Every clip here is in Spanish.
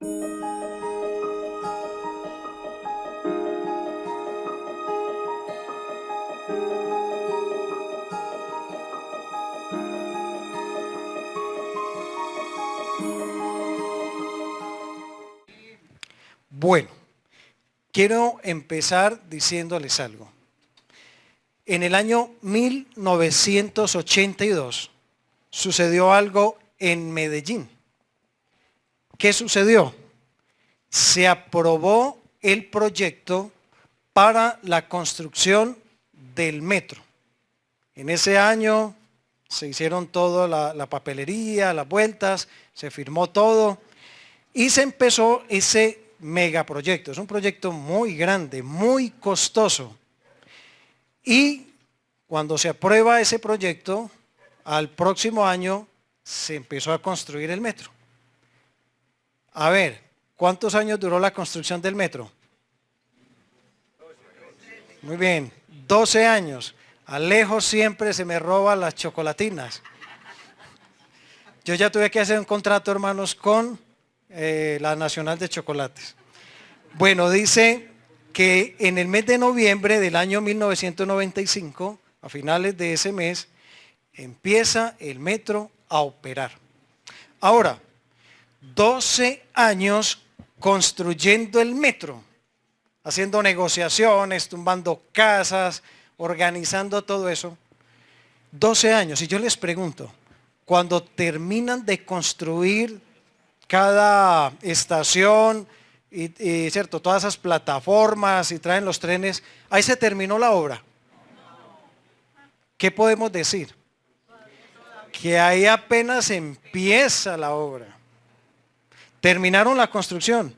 Bueno, quiero empezar diciéndoles algo. En el año 1982 sucedió algo en Medellín. ¿Qué sucedió? Se aprobó el proyecto para la construcción del metro. En ese año se hicieron toda la papelería, las vueltas, se firmó todo y se empezó ese megaproyecto. Es un proyecto muy grande, muy costoso. Y cuando se aprueba ese proyecto, al próximo año se empezó a construir el metro. A ver, ¿cuántos años duró la construcción del metro? Muy bien, 12 años. Alejo siempre se me roba las chocolatinas. Yo ya tuve que hacer un contrato, hermanos, con la Nacional de Chocolates. Bueno, dice que en el mes de noviembre del año 1995, a finales de ese mes, empieza el metro a operar. Ahora, 12 años construyendo el metro, haciendo negociaciones, tumbando casas, organizando todo eso. 12 años. Y yo les pregunto, cuando terminan de construir cada estación y cierto, todas esas plataformas y traen los trenes, ahí se terminó la obra. ¿Qué podemos decir? Que ahí apenas empieza la obra. Terminaron la construcción,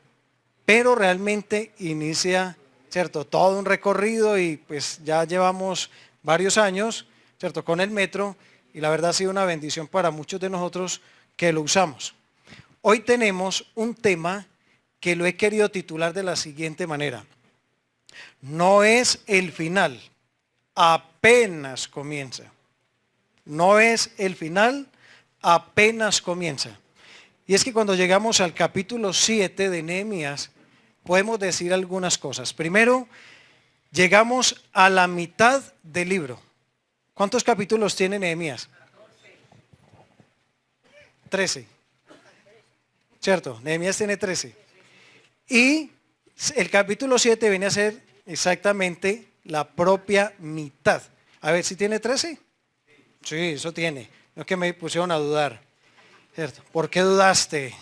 pero realmente inicia, cierto, todo un recorrido y pues ya llevamos varios años, cierto, con el metro y la verdad ha sido una bendición para muchos de nosotros que lo usamos. Hoy tenemos un tema que lo he querido titular de la siguiente manera. No es el final, apenas comienza. No es el final, apenas comienza. Y es que cuando llegamos al capítulo 7 de Nehemías, podemos decir algunas cosas. Primero, llegamos a la mitad del libro. ¿Cuántos capítulos tiene Nehemías? 13. ¿Cierto? Nehemías tiene 13. Y el capítulo 7 viene a ser exactamente la propia mitad. A ver si tiene 13. Sí, eso tiene. No es que me pusieron a dudar. ¿Cierto? ¿Por qué dudaste?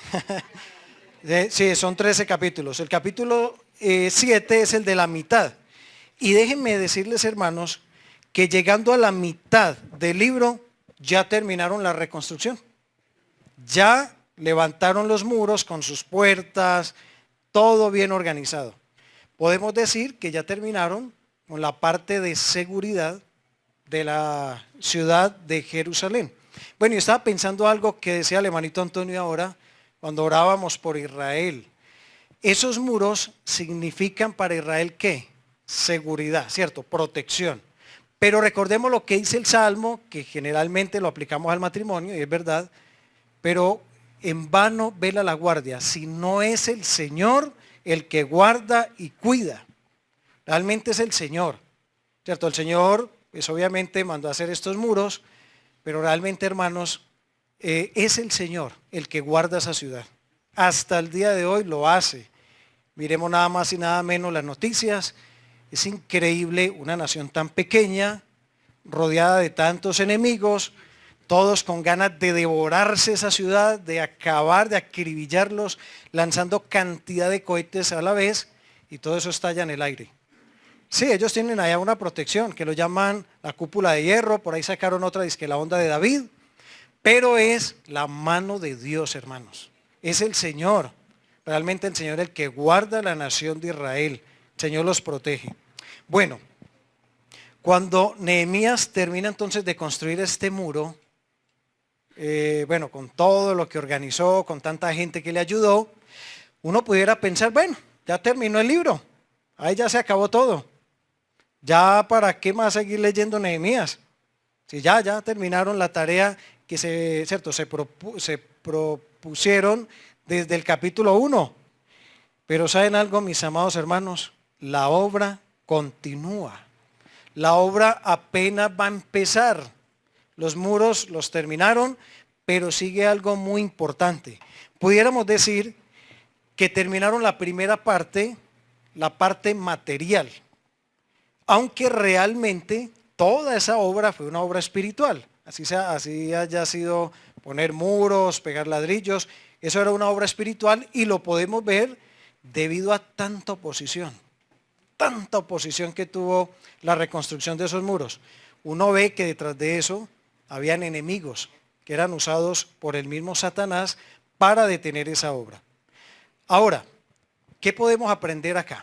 Sí, son 13 capítulos. El capítulo 7 es el de la mitad. Y déjenme decirles, hermanos, que llegando a la mitad del libro, ya terminaron la reconstrucción. Ya levantaron los muros con sus puertas, todo bien organizado. Podemos decir que ya terminaron con la parte de seguridad de la ciudad de Jerusalén. Bueno, yo estaba pensando algo que decía el hermanito Antonio ahora, cuando orábamos por Israel. Esos muros significan para Israel ¿qué? Seguridad, ¿cierto? Protección. Pero recordemos lo que dice el Salmo, que generalmente lo aplicamos al matrimonio, y es verdad, pero en vano vela la guardia, si no es el Señor el que guarda y cuida. Realmente es el Señor, ¿cierto? El Señor, pues obviamente mandó a hacer estos muros, pero realmente, hermanos, es el Señor el que guarda esa ciudad. Hasta el día de hoy lo hace. Miremos nada más y nada menos las noticias. Es increíble una nación tan pequeña, rodeada de tantos enemigos, todos con ganas de devorarse esa ciudad, de acabar, de acribillarlos, lanzando cantidad de cohetes a la vez, y todo eso estalla en el aire. Sí, ellos tienen allá una protección, que lo llaman la cúpula de hierro, por ahí sacaron otra, dice que la onda de David, pero es la mano de Dios, hermanos. Es el Señor, realmente el Señor el que guarda la nación de Israel. El Señor los protege. Bueno, cuando Nehemías termina entonces de construir este muro, bueno, con todo lo que organizó, con tanta gente que le ayudó, uno pudiera pensar, bueno, ya terminó el libro, ahí ya se acabó todo. Ya para qué más seguir leyendo Nehemías. Si ya terminaron la tarea que se propusieron desde el capítulo 1. Pero ¿saben algo, mis amados hermanos? La obra continúa. La obra apenas va a empezar. Los muros los terminaron, pero sigue algo muy importante. Pudiéramos decir que terminaron la primera parte, la parte material, aunque realmente toda esa obra fue una obra espiritual. Así haya sido poner muros, pegar ladrillos, eso era una obra espiritual y lo podemos ver debido a tanta oposición que tuvo la reconstrucción de esos muros. Uno ve que detrás de eso habían enemigos que eran usados por el mismo Satanás para detener esa obra. Ahora, ¿qué podemos aprender acá?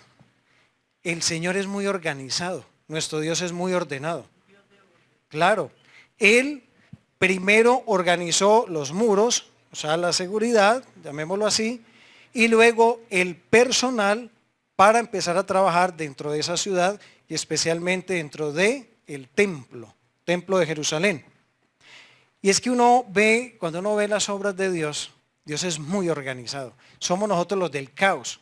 El Señor es muy organizado, nuestro Dios es muy ordenado. Claro, Él primero organizó los muros, o sea, la seguridad, llamémoslo así, y luego el personal para empezar a trabajar dentro de esa ciudad y especialmente dentro de el templo de Jerusalén. Y es que cuando uno ve las obras de Dios, Dios es muy organizado. Somos nosotros los del caos.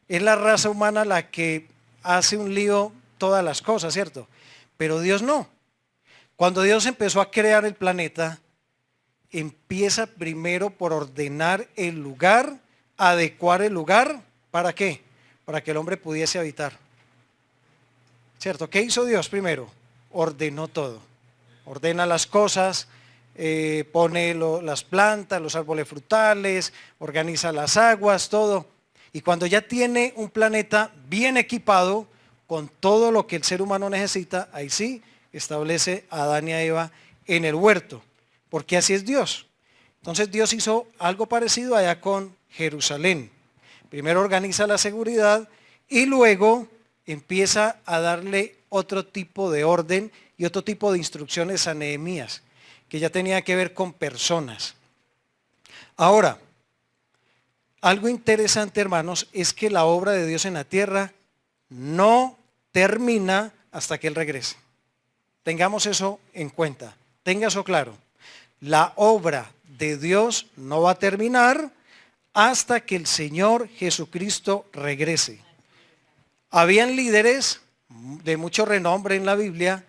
Es la raza humana la que hace un lío todas las cosas, ¿cierto? Pero Dios no. Cuando Dios empezó a crear el planeta, empieza primero por ordenar el lugar, adecuar el lugar, ¿para qué? Para que el hombre pudiese habitar. ¿Cierto? ¿Qué hizo Dios primero? Ordenó todo. Ordena las cosas, pone las plantas, los árboles frutales, organiza las aguas, todo. Y cuando ya tiene un planeta bien equipado con todo lo que el ser humano necesita, ahí sí establece a Adán y a Eva en el huerto, porque así es Dios. Entonces Dios hizo algo parecido allá con Jerusalén. Primero organiza la seguridad y luego empieza a darle otro tipo de orden y otro tipo de instrucciones a Nehemías, que ya tenía que ver con personas. Ahora, algo interesante, hermanos, es que la obra de Dios en la tierra no termina hasta que Él regrese. Tengamos eso en cuenta, tenga eso claro. La obra de Dios no va a terminar hasta que el Señor Jesucristo regrese. Habían líderes de mucho renombre en la Biblia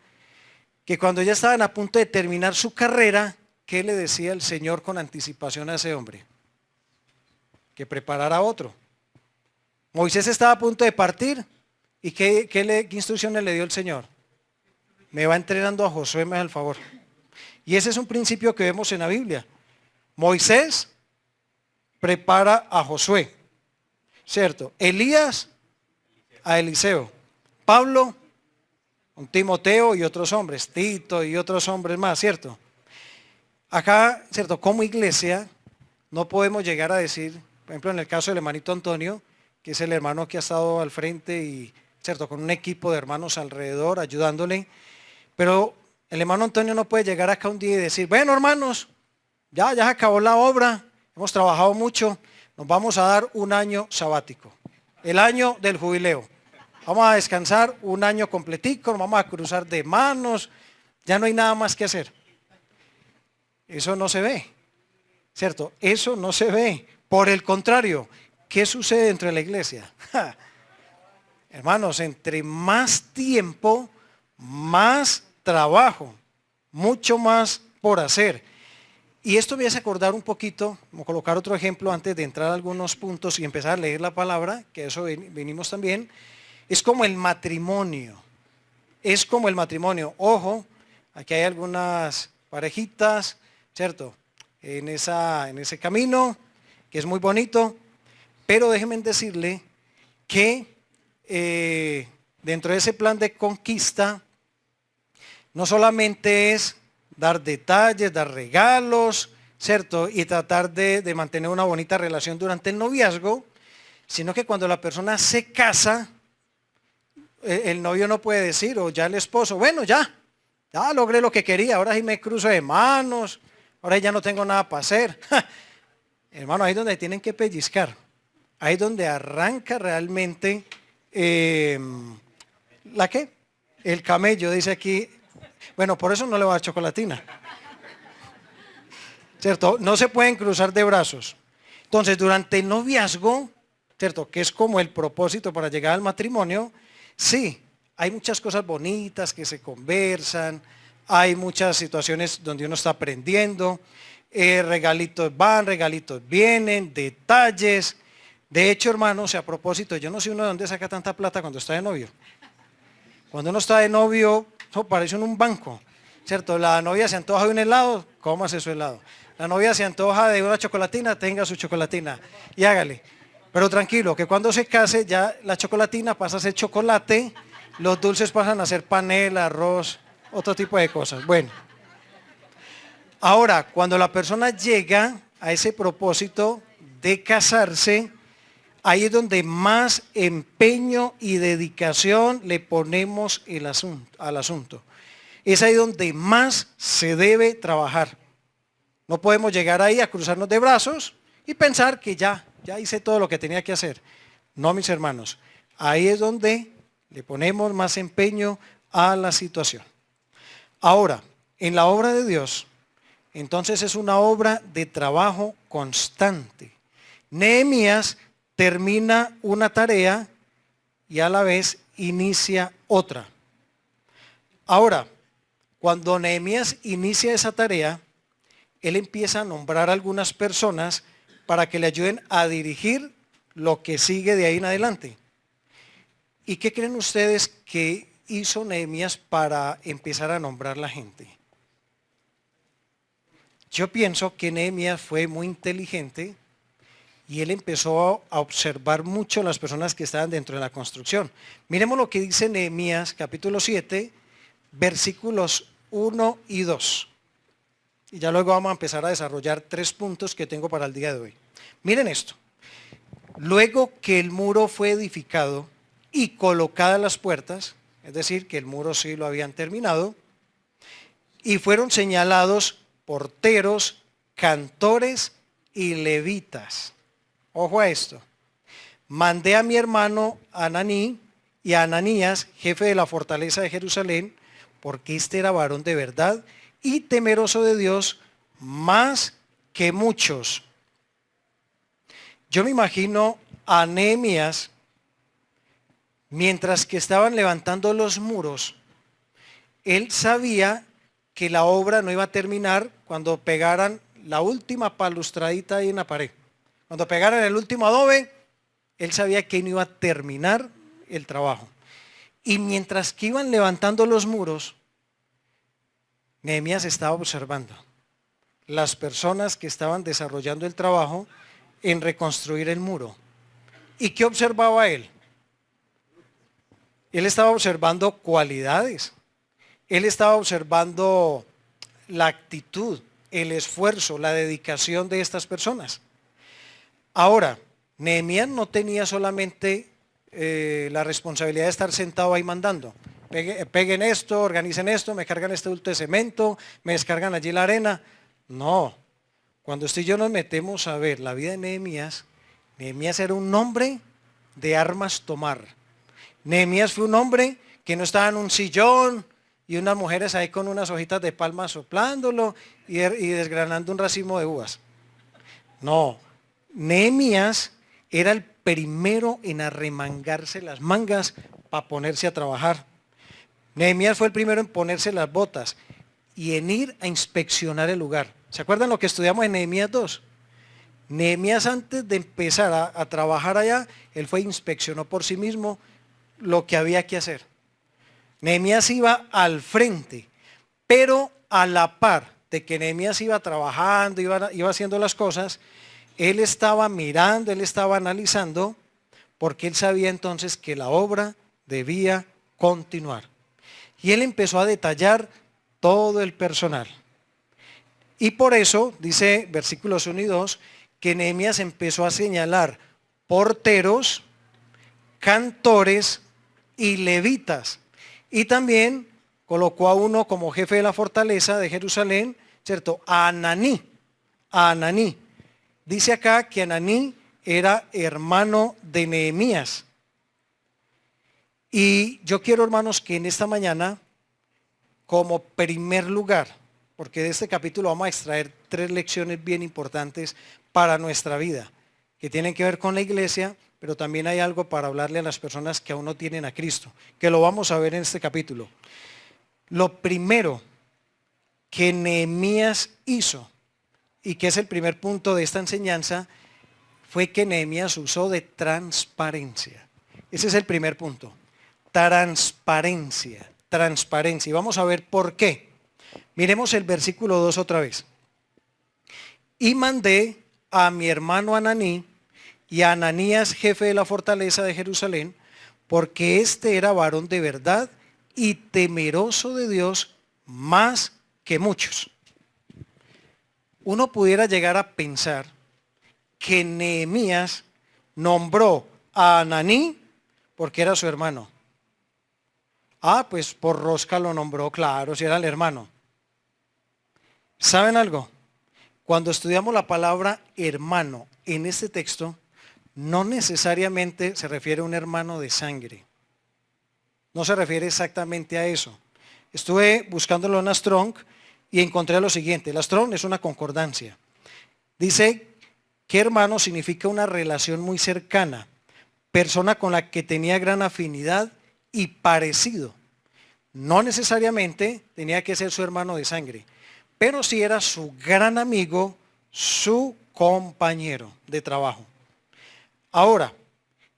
que cuando ya estaban a punto de terminar su carrera, ¿qué le decía el Señor con anticipación a ese hombre? Que preparara otro. Moisés estaba a punto de partir y ¿qué instrucciones le dio el Señor? Me va entrenando a Josué, me da el favor. Y ese es un principio que vemos en la Biblia. Moisés prepara a Josué, ¿cierto? Elías a Eliseo. Pablo, un Timoteo y otros hombres, Tito y otros hombres más, ¿cierto? Acá, ¿cierto? Como iglesia no podemos llegar a decir, por ejemplo, en el caso del hermanito Antonio, que es el hermano que ha estado al frente y, ¿cierto? Con un equipo de hermanos alrededor ayudándole, pero el hermano Antonio no puede llegar acá un día y decir, bueno, hermanos, ya se acabó la obra, hemos trabajado mucho, nos vamos a dar un año sabático, el año del jubileo. Vamos a descansar un año completico, nos vamos a cruzar de manos, ya no hay nada más que hacer. Eso no se ve, ¿cierto? Eso no se ve. Por el contrario, ¿qué sucede dentro de la iglesia? Hermanos, entre más tiempo, más trabajo, mucho más por hacer. Y esto me hace acordar un poquito, vamos a colocar otro ejemplo antes de entrar a algunos puntos y empezar a leer la palabra, que eso venimos también. Es como el matrimonio. Es como el matrimonio. Ojo, aquí hay algunas parejitas, ¿cierto? En ese camino, que es muy bonito. Pero déjenme decirle que dentro de ese plan de conquista, no solamente es dar detalles, dar regalos, ¿cierto? Y tratar de mantener una bonita relación durante el noviazgo, sino que cuando la persona se casa, el novio no puede decir, o ya el esposo, bueno, ya logré lo que quería, ahora sí me cruzo de manos, ahora ya no tengo nada para hacer. Hermano, ahí es donde tienen que pellizcar, ahí es donde arranca realmente, ¿la qué? El camello, dice aquí. Bueno, por eso no le va a dar chocolatina. ¿Cierto? No se pueden cruzar de brazos. Entonces, durante el noviazgo, ¿cierto? Que es como el propósito para llegar al matrimonio, sí, hay muchas cosas bonitas que se conversan, hay muchas situaciones donde uno está aprendiendo, regalitos van, regalitos vienen, detalles. De hecho, hermanos, a propósito, yo no sé uno de dónde saca tanta plata cuando está de novio. Cuando uno está de novio, eso parece un banco, ¿cierto? La novia se antoja de un helado, cómase su helado. La novia se antoja de una chocolatina, tenga su chocolatina y hágale. Pero tranquilo, que cuando se case ya la chocolatina pasa a ser chocolate, los dulces pasan a ser panela, arroz, otro tipo de cosas. Bueno, ahora, cuando la persona llega a ese propósito de casarse, ahí es donde más empeño y dedicación le ponemos al asunto. Es ahí donde más se debe trabajar. No podemos llegar ahí a cruzarnos de brazos y pensar que ya hice todo lo que tenía que hacer. No, mis hermanos, ahí es donde le ponemos más empeño a la situación. Ahora, en la obra de Dios, entonces es una obra de trabajo constante. Nehemías termina una tarea y a la vez inicia otra. Ahora, cuando Nehemías inicia esa tarea, él empieza a nombrar a algunas personas para que le ayuden a dirigir lo que sigue de ahí en adelante. ¿Y qué creen ustedes que hizo Nehemías para empezar a nombrar la gente? Yo pienso que Nehemías fue muy inteligente y él empezó a observar mucho las personas que estaban dentro de la construcción. Miremos lo que dice Nehemías capítulo 7, versículos 1 y 2. Y ya luego vamos a empezar a desarrollar 3 puntos que tengo para el día de hoy. Miren esto. Luego que el muro fue edificado y colocadas las puertas, es decir, que el muro sí lo habían terminado, y fueron señalados porteros, cantores y levitas. Ojo a esto. Mandé a mi hermano Ananí y a Ananías, jefe de la fortaleza de Jerusalén, porque este era varón de verdad y temeroso de Dios más que muchos. Yo me imagino a Nehemías, mientras que estaban levantando los muros, él sabía que la obra no iba a terminar cuando pegaran la última balustradita ahí en la pared. Cuando pegaran el último adobe, él sabía que no iba a terminar el trabajo. Y mientras que iban levantando los muros, Nehemías estaba observando las personas que estaban desarrollando el trabajo en reconstruir el muro. ¿Y qué observaba él? Él estaba observando cualidades. Él estaba observando la actitud, el esfuerzo, la dedicación de estas personas. Ahora, Nehemías no tenía solamente la responsabilidad de estar sentado ahí mandando. Peguen esto, organicen esto, me cargan este bulto de cemento, me descargan allí la arena. No, cuando usted y yo nos metemos a ver la vida de Nehemías, Nehemías era un hombre de armas tomar. Nehemías fue un hombre que no estaba en un sillón y unas mujeres ahí con unas hojitas de palma soplándolo y desgranando un racimo de uvas. No, Nehemías era el primero en arremangarse las mangas para ponerse a trabajar. Nehemías fue el primero en ponerse las botas y en ir a inspeccionar el lugar. ¿Se acuerdan lo que estudiamos en Nehemías 2? Nehemías, antes de empezar a trabajar allá, él fue e inspeccionó por sí mismo lo que había que hacer. Nehemías iba al frente, pero a la par de que Nehemías iba trabajando, iba haciendo las cosas, él estaba mirando, él estaba analizando, porque él sabía entonces que la obra debía continuar. Y él empezó a detallar todo el personal. Y por eso, dice versículos 1 y 2, que Nehemías empezó a señalar porteros, cantores y levitas. Y también colocó a uno como jefe de la fortaleza de Jerusalén, ¿cierto? A Ananí. A Ananí. Dice acá que Ananí era hermano de Nehemías. Y yo quiero, hermanos, que en esta mañana, como primer lugar, porque de este capítulo vamos a extraer 3 lecciones bien importantes para nuestra vida. que tienen que ver con la iglesia, pero también hay algo para hablarle a las personas que aún no tienen a Cristo, que lo vamos a ver en este capítulo. Lo primero que Nehemías hizo, y que es el primer punto de esta enseñanza, fue que Nehemías usó de transparencia. Ese es el primer punto. Transparencia, transparencia. Y vamos a ver por qué. Miremos el versículo 2 otra vez. Y mandé a mi hermano Ananí y a Ananías, jefe de la fortaleza de Jerusalén, porque este era varón de verdad y temeroso de Dios más que muchos. Uno pudiera llegar a pensar que Nehemías nombró a Ananí porque era su hermano. Ah, pues por rosca lo nombró, claro, si era el hermano. ¿Saben algo? Cuando estudiamos la palabra hermano en este texto, no necesariamente se refiere a un hermano de sangre. No se refiere exactamente a eso. Estuve buscándolo en la Strong y encontré lo siguiente. La Strong es una concordancia. Dice que hermano significa una relación muy cercana, persona con la que tenía gran afinidad y parecido. No necesariamente tenía que ser su hermano de sangre, pero sí era su gran amigo, su compañero de trabajo. Ahora,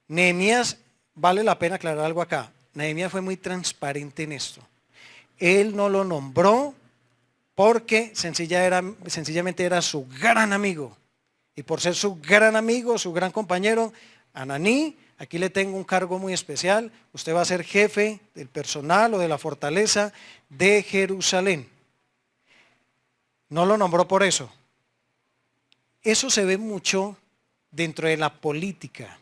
Nehemías, vale la pena aclarar algo acá. Nehemías fue muy transparente en esto. Él no lo nombró porque sencillamente era su gran amigo. Y por ser su gran amigo, su gran compañero, Ananí, aquí le tengo un cargo muy especial. Usted va a ser jefe del personal o de la fortaleza de Jerusalén. No lo nombró por eso. Eso se ve mucho dentro de la política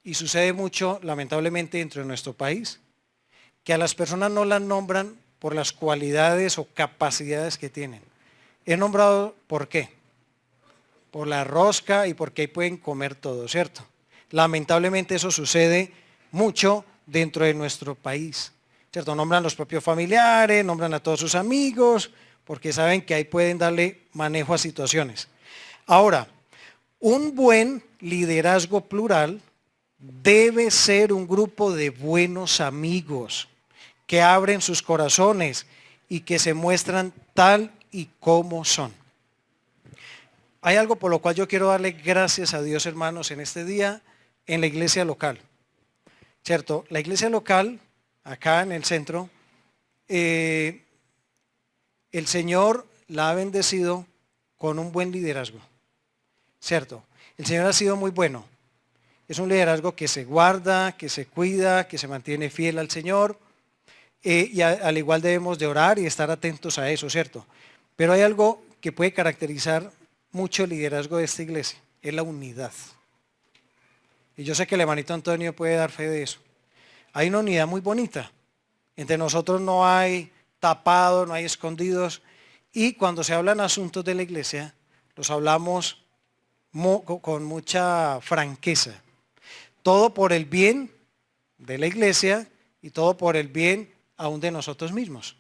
y sucede mucho, lamentablemente, dentro de nuestro país, que a las personas no las nombran por las cualidades o capacidades que tienen. He nombrado, ¿por qué? Por la rosca y porque ahí pueden comer todo, ¿cierto? Lamentablemente eso sucede mucho dentro de nuestro país, ¿cierto? Nombran a los propios familiares, nombran a todos sus amigos, porque saben que ahí pueden darle manejo a situaciones. Ahora, un buen liderazgo plural debe ser un grupo de buenos amigos que abren sus corazones y que se muestran tal y como son. Hay algo por lo cual yo quiero darle gracias a Dios, hermanos, en este día, en la iglesia local. ¿Cierto? La iglesia local, acá en el centro, el Señor la ha bendecido con un buen liderazgo. ¿Cierto? El Señor ha sido muy bueno. Es un liderazgo que se guarda, que se cuida, que se mantiene fiel al Señor. Al igual debemos de orar y estar atentos a eso, ¿cierto? Pero hay algo que puede caracterizar mucho el liderazgo de esta iglesia, es la unidad. Y yo sé que el hermanito Antonio puede dar fe de eso. Hay una unidad muy bonita. Entre nosotros no hay tapados, no hay escondidos. Y cuando se hablan asuntos de la iglesia, los hablamos con mucha franqueza. Todo por el bien de la iglesia y todo por el bien aún de nosotros mismos.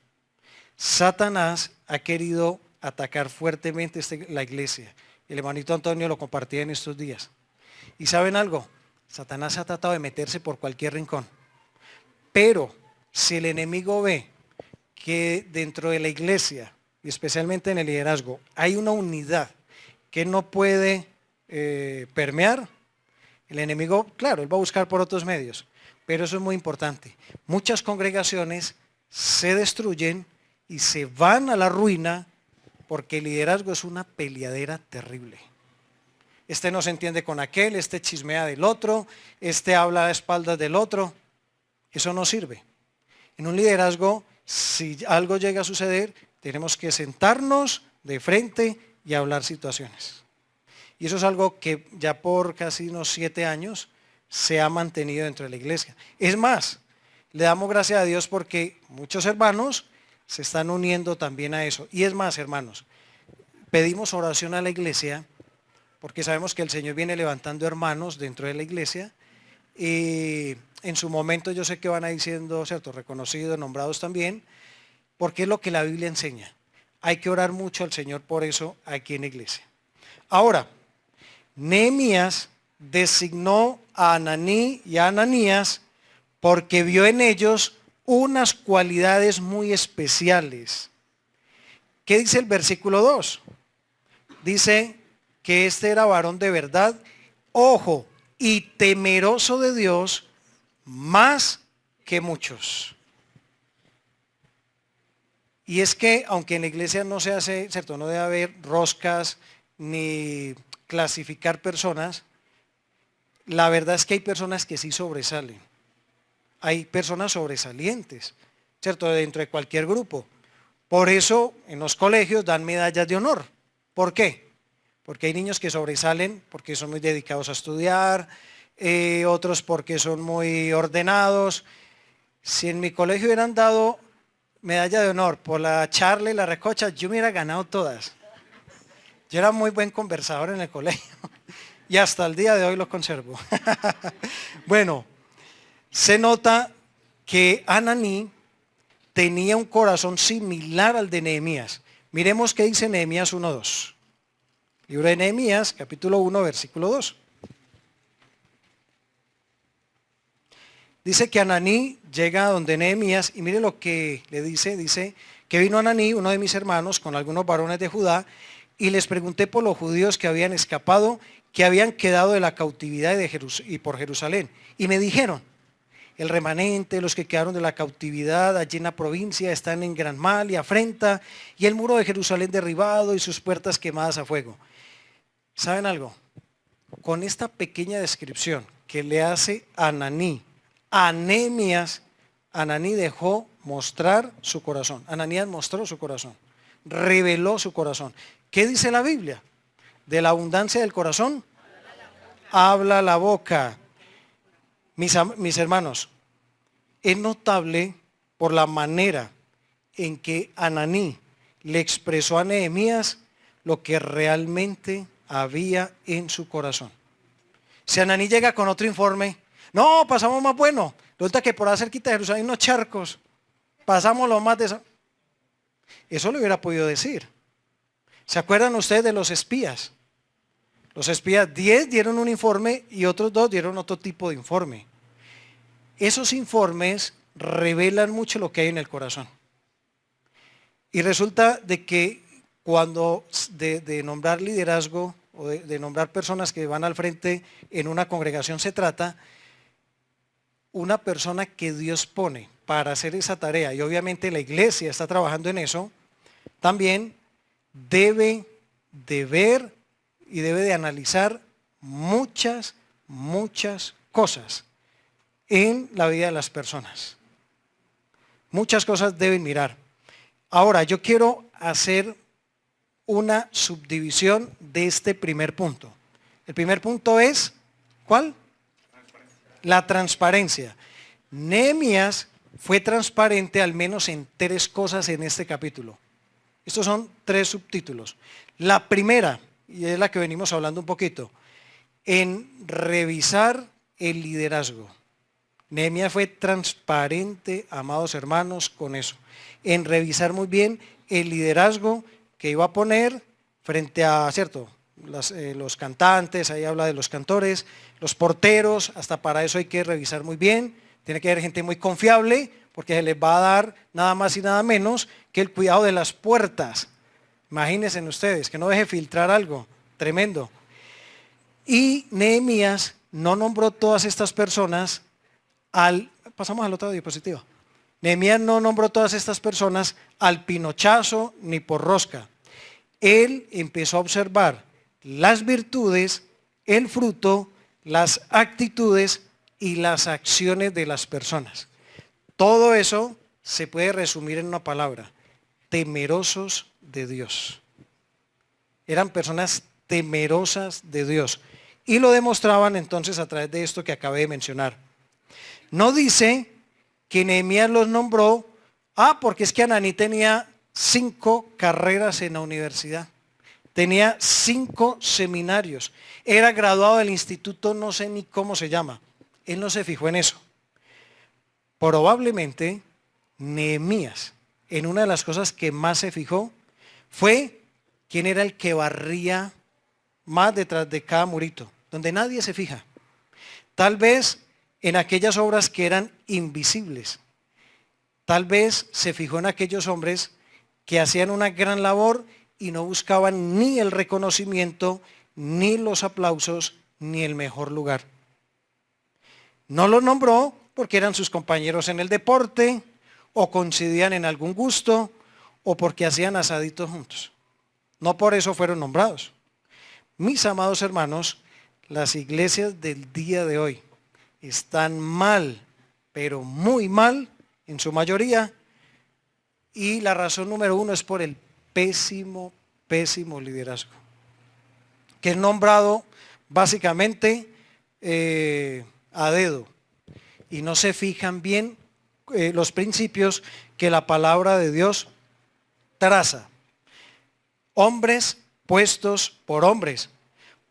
Satanás ha querido atacar fuertemente la iglesia. El hermanito Antonio lo compartía en estos días. ¿Y saben algo? Satanás ha tratado de meterse por cualquier rincón. Pero si el enemigo ve que dentro de la iglesia, y especialmente en el liderazgo, hay una unidad que no puede permear, el enemigo, claro, él va a buscar por otros medios. Pero eso es muy importante. Muchas congregaciones se destruyen y se van a la ruina porque el liderazgo es una peleadera terrible. Este no se entiende con aquel, este chismea del otro, este habla a espaldas del otro. Eso no sirve. En un liderazgo, si algo llega a suceder, tenemos que sentarnos de frente y hablar situaciones. Y eso es algo que ya por casi unos 7 años se ha mantenido dentro de la iglesia. Es más, le damos gracias a Dios porque muchos hermanos se están uniendo también a eso. Y es más, hermanos, pedimos oración a la iglesia porque sabemos que el Señor viene levantando hermanos dentro de la iglesia y en su momento yo sé que van a ir siendo, ¿cierto?, reconocidos, nombrados también, porque es lo que la Biblia enseña. Hay que orar mucho al Señor por eso aquí en la iglesia. Ahora, Nehemías designó a Hananí y a Ananías porque vio en ellos unas cualidades muy especiales. ¿Qué dice el versículo 2? Dice que este era varón de verdad, ojo, y temeroso de Dios más que muchos. Y es que aunque en la iglesia no se hace, ¿cierto? No debe haber roscas ni clasificar personas, la verdad es que hay personas que sí sobresalen. Hay personas sobresalientes, ¿cierto? Dentro de cualquier grupo. Por eso en los colegios dan medallas de honor. ¿Por qué? Porque hay niños que sobresalen porque son muy dedicados a estudiar, otros porque son muy ordenados. Si en mi colegio hubieran dado medalla de honor por la charla y la recocha, yo me hubiera ganado todas. Yo era muy buen conversador en el colegio y hasta el día de hoy lo conservo. Bueno, se nota que Hananí tenía un corazón similar al de Nehemías. Miremos qué dice Nehemías 1:2. Libro de Nehemías, capítulo 1, versículo 2. Dice que Hananí llega a donde Nehemías y mire lo que le dice. Dice que vino Hananí, uno de mis hermanos, con algunos varones de Judá, y les pregunté por los judíos que habían escapado, que habían quedado de la cautividad y por Jerusalén. Y me dijeron, el remanente, los que quedaron de la cautividad allí en la provincia están en gran mal y afrenta, y el muro de Jerusalén derribado y sus puertas quemadas a fuego. ¿Saben algo? Con esta pequeña descripción que le hace Hananí a Nehemías, Hananí dejó mostrar su corazón. Ananías mostró su corazón, reveló su corazón. ¿Qué dice la Biblia? De la abundancia del corazón habla la boca. Mis hermanos, es notable por la manera en que Hananí le expresó a Nehemías lo que realmente había en su corazón. Si Hananí llega con otro informe, no, pasamos más bueno. Resulta que por ahí cerquita de Jerusalén hay unos charcos. Pasamos lo más de eso. Eso lo hubiera podido decir. ¿Se acuerdan ustedes de los espías? Los espías 10 dieron un informe y otros 2 dieron otro tipo de informe. Esos informes revelan mucho lo que hay en el corazón. Y resulta de que cuando de nombrar liderazgo o de nombrar personas que van al frente en una congregación se trata, una persona que Dios pone para hacer esa tarea, y obviamente la iglesia está trabajando en eso, también debe de ver y debe de analizar muchas cosas en la vida de las personas. Muchas cosas deben mirar. Ahora, yo quiero hacer una subdivisión de este primer punto. El primer punto es, ¿cuál? La transparencia. Nehemías fue transparente al menos en 3 cosas en este capítulo. Estos son 3 subtítulos. La primera, y es la que venimos hablando un poquito, en revisar el liderazgo. Nehemías fue transparente, amados hermanos, con eso. En revisar muy bien el liderazgo que iba a poner frente a, ¿cierto?, los cantantes, ahí habla de los cantores, los porteros, hasta para eso hay que revisar muy bien. Tiene que haber gente muy confiable, porque se les va a dar nada más y nada menos que el cuidado de las puertas. Imagínense ustedes, que no deje filtrar algo tremendo. Y Nehemías no nombró todas estas personas pasamos a la otra diapositiva. Nehemías no nombró todas estas personas al pinochazo ni por rosca. Él empezó a observar las virtudes, el fruto, las actitudes y las acciones de las personas. Todo eso se puede resumir en una palabra: temerosos de Dios. Eran personas temerosas de Dios y lo demostraban entonces a través de esto que acabé de mencionar. No dice que Nehemías los nombró, porque es que Hananí tenía 5 carreras en la universidad, tenía 5 seminarios, era graduado del instituto, no sé ni cómo se llama. Él no se fijó en eso. Probablemente Nehemías, en una de las cosas que más se fijó, fue quién era el que barría más detrás de cada murito, donde nadie se fija. Tal vez en aquellas obras que eran invisibles. Tal vez se fijó en aquellos hombres que hacían una gran labor y no buscaban ni el reconocimiento, ni los aplausos, ni el mejor lugar. No los nombró porque eran sus compañeros en el deporte, o coincidían en algún gusto, o porque hacían asaditos juntos. No por eso fueron nombrados. Mis amados hermanos, las iglesias del día de hoy están mal, pero muy mal, en su mayoría, y la razón número uno es por el pésimo liderazgo, que es nombrado básicamente a dedo, y no se fijan bien los principios que la palabra de Dios traza. Hombres puestos por hombres.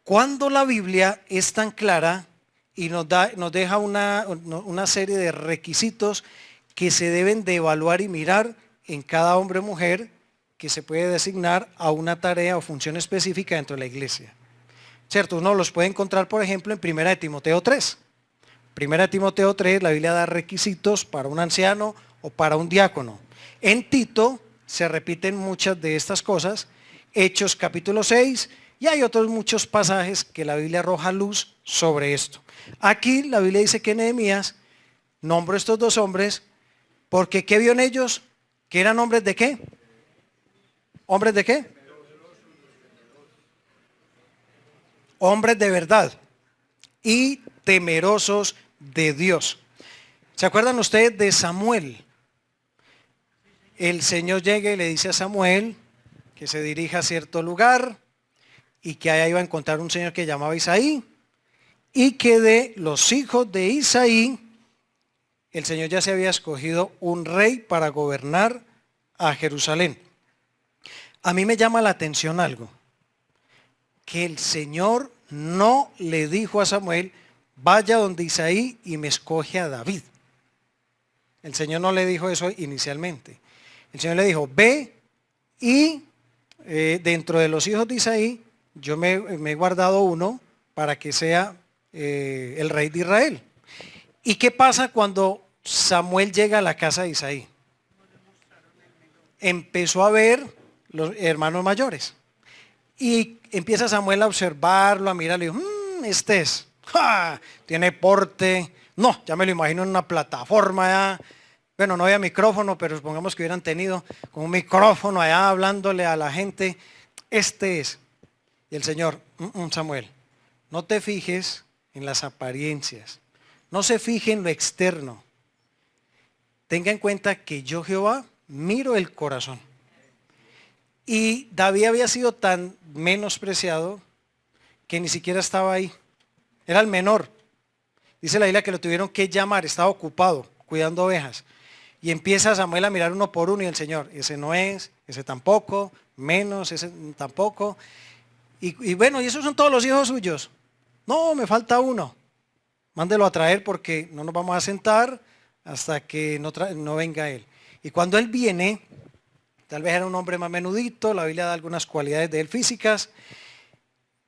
Cuando la Biblia es tan clara y nos deja una serie de requisitos que se deben de evaluar y mirar en cada hombre o mujer que se puede designar a una tarea o función específica dentro de la iglesia. ¿Cierto? Uno los puede encontrar, por ejemplo, en 1 Timoteo 3. 1 Timoteo 3, la Biblia da requisitos para un anciano o para un diácono. En Tito se repiten muchas de estas cosas. Hechos capítulo 6, y hay otros muchos pasajes que la Biblia arroja luz sobre esto. Aquí la Biblia dice que Nehemías nombró estos dos hombres porque ¿qué vio en ellos? ¿Que eran hombres de qué? ¿Hombres de qué? Hombres de verdad y temerosos de Dios. ¿Se acuerdan ustedes de Samuel? El Señor llega y le dice a Samuel que se dirija a cierto lugar y que allá iba a encontrar un señor que llamaba Isaí, y que de los hijos de Isaí el Señor ya se había escogido un rey para gobernar a Jerusalén. A mí me llama la atención algo, que el Señor no le dijo a Samuel: vaya donde Isaí y me escoge a David. El Señor no le dijo eso inicialmente. El Señor le dijo: ve y dentro de los hijos de Isaí yo me he guardado uno para que sea el rey de Israel. ¿Y qué pasa cuando Samuel llega a la casa de Isaí? Empezó a ver los hermanos mayores. Y empieza Samuel a observarlo, a mirarlo y dijo: este es, ¡ja! Tiene porte. No, ya me lo imagino en una plataforma allá. Bueno, no había micrófono, pero supongamos que hubieran tenido con un micrófono allá hablándole a la gente. Este es. Y el Señor: Samuel, no te fijes en las apariencias, no se fije en lo externo. Tenga en cuenta que yo, Jehová, miro el corazón. Y David había sido tan menospreciado que ni siquiera estaba ahí. Era el menor. Dice la Biblia que lo tuvieron que llamar, estaba ocupado cuidando ovejas. Y empieza Samuel a mirar uno por uno y el Señor: ese no es, ese tampoco, menos, ese tampoco. Y bueno, y esos son todos los hijos suyos. No, me falta uno. Mándelo a traer porque no nos vamos a sentar hasta que no venga él. Y cuando él viene, tal vez era un hombre más menudito, la Biblia da algunas cualidades de él físicas,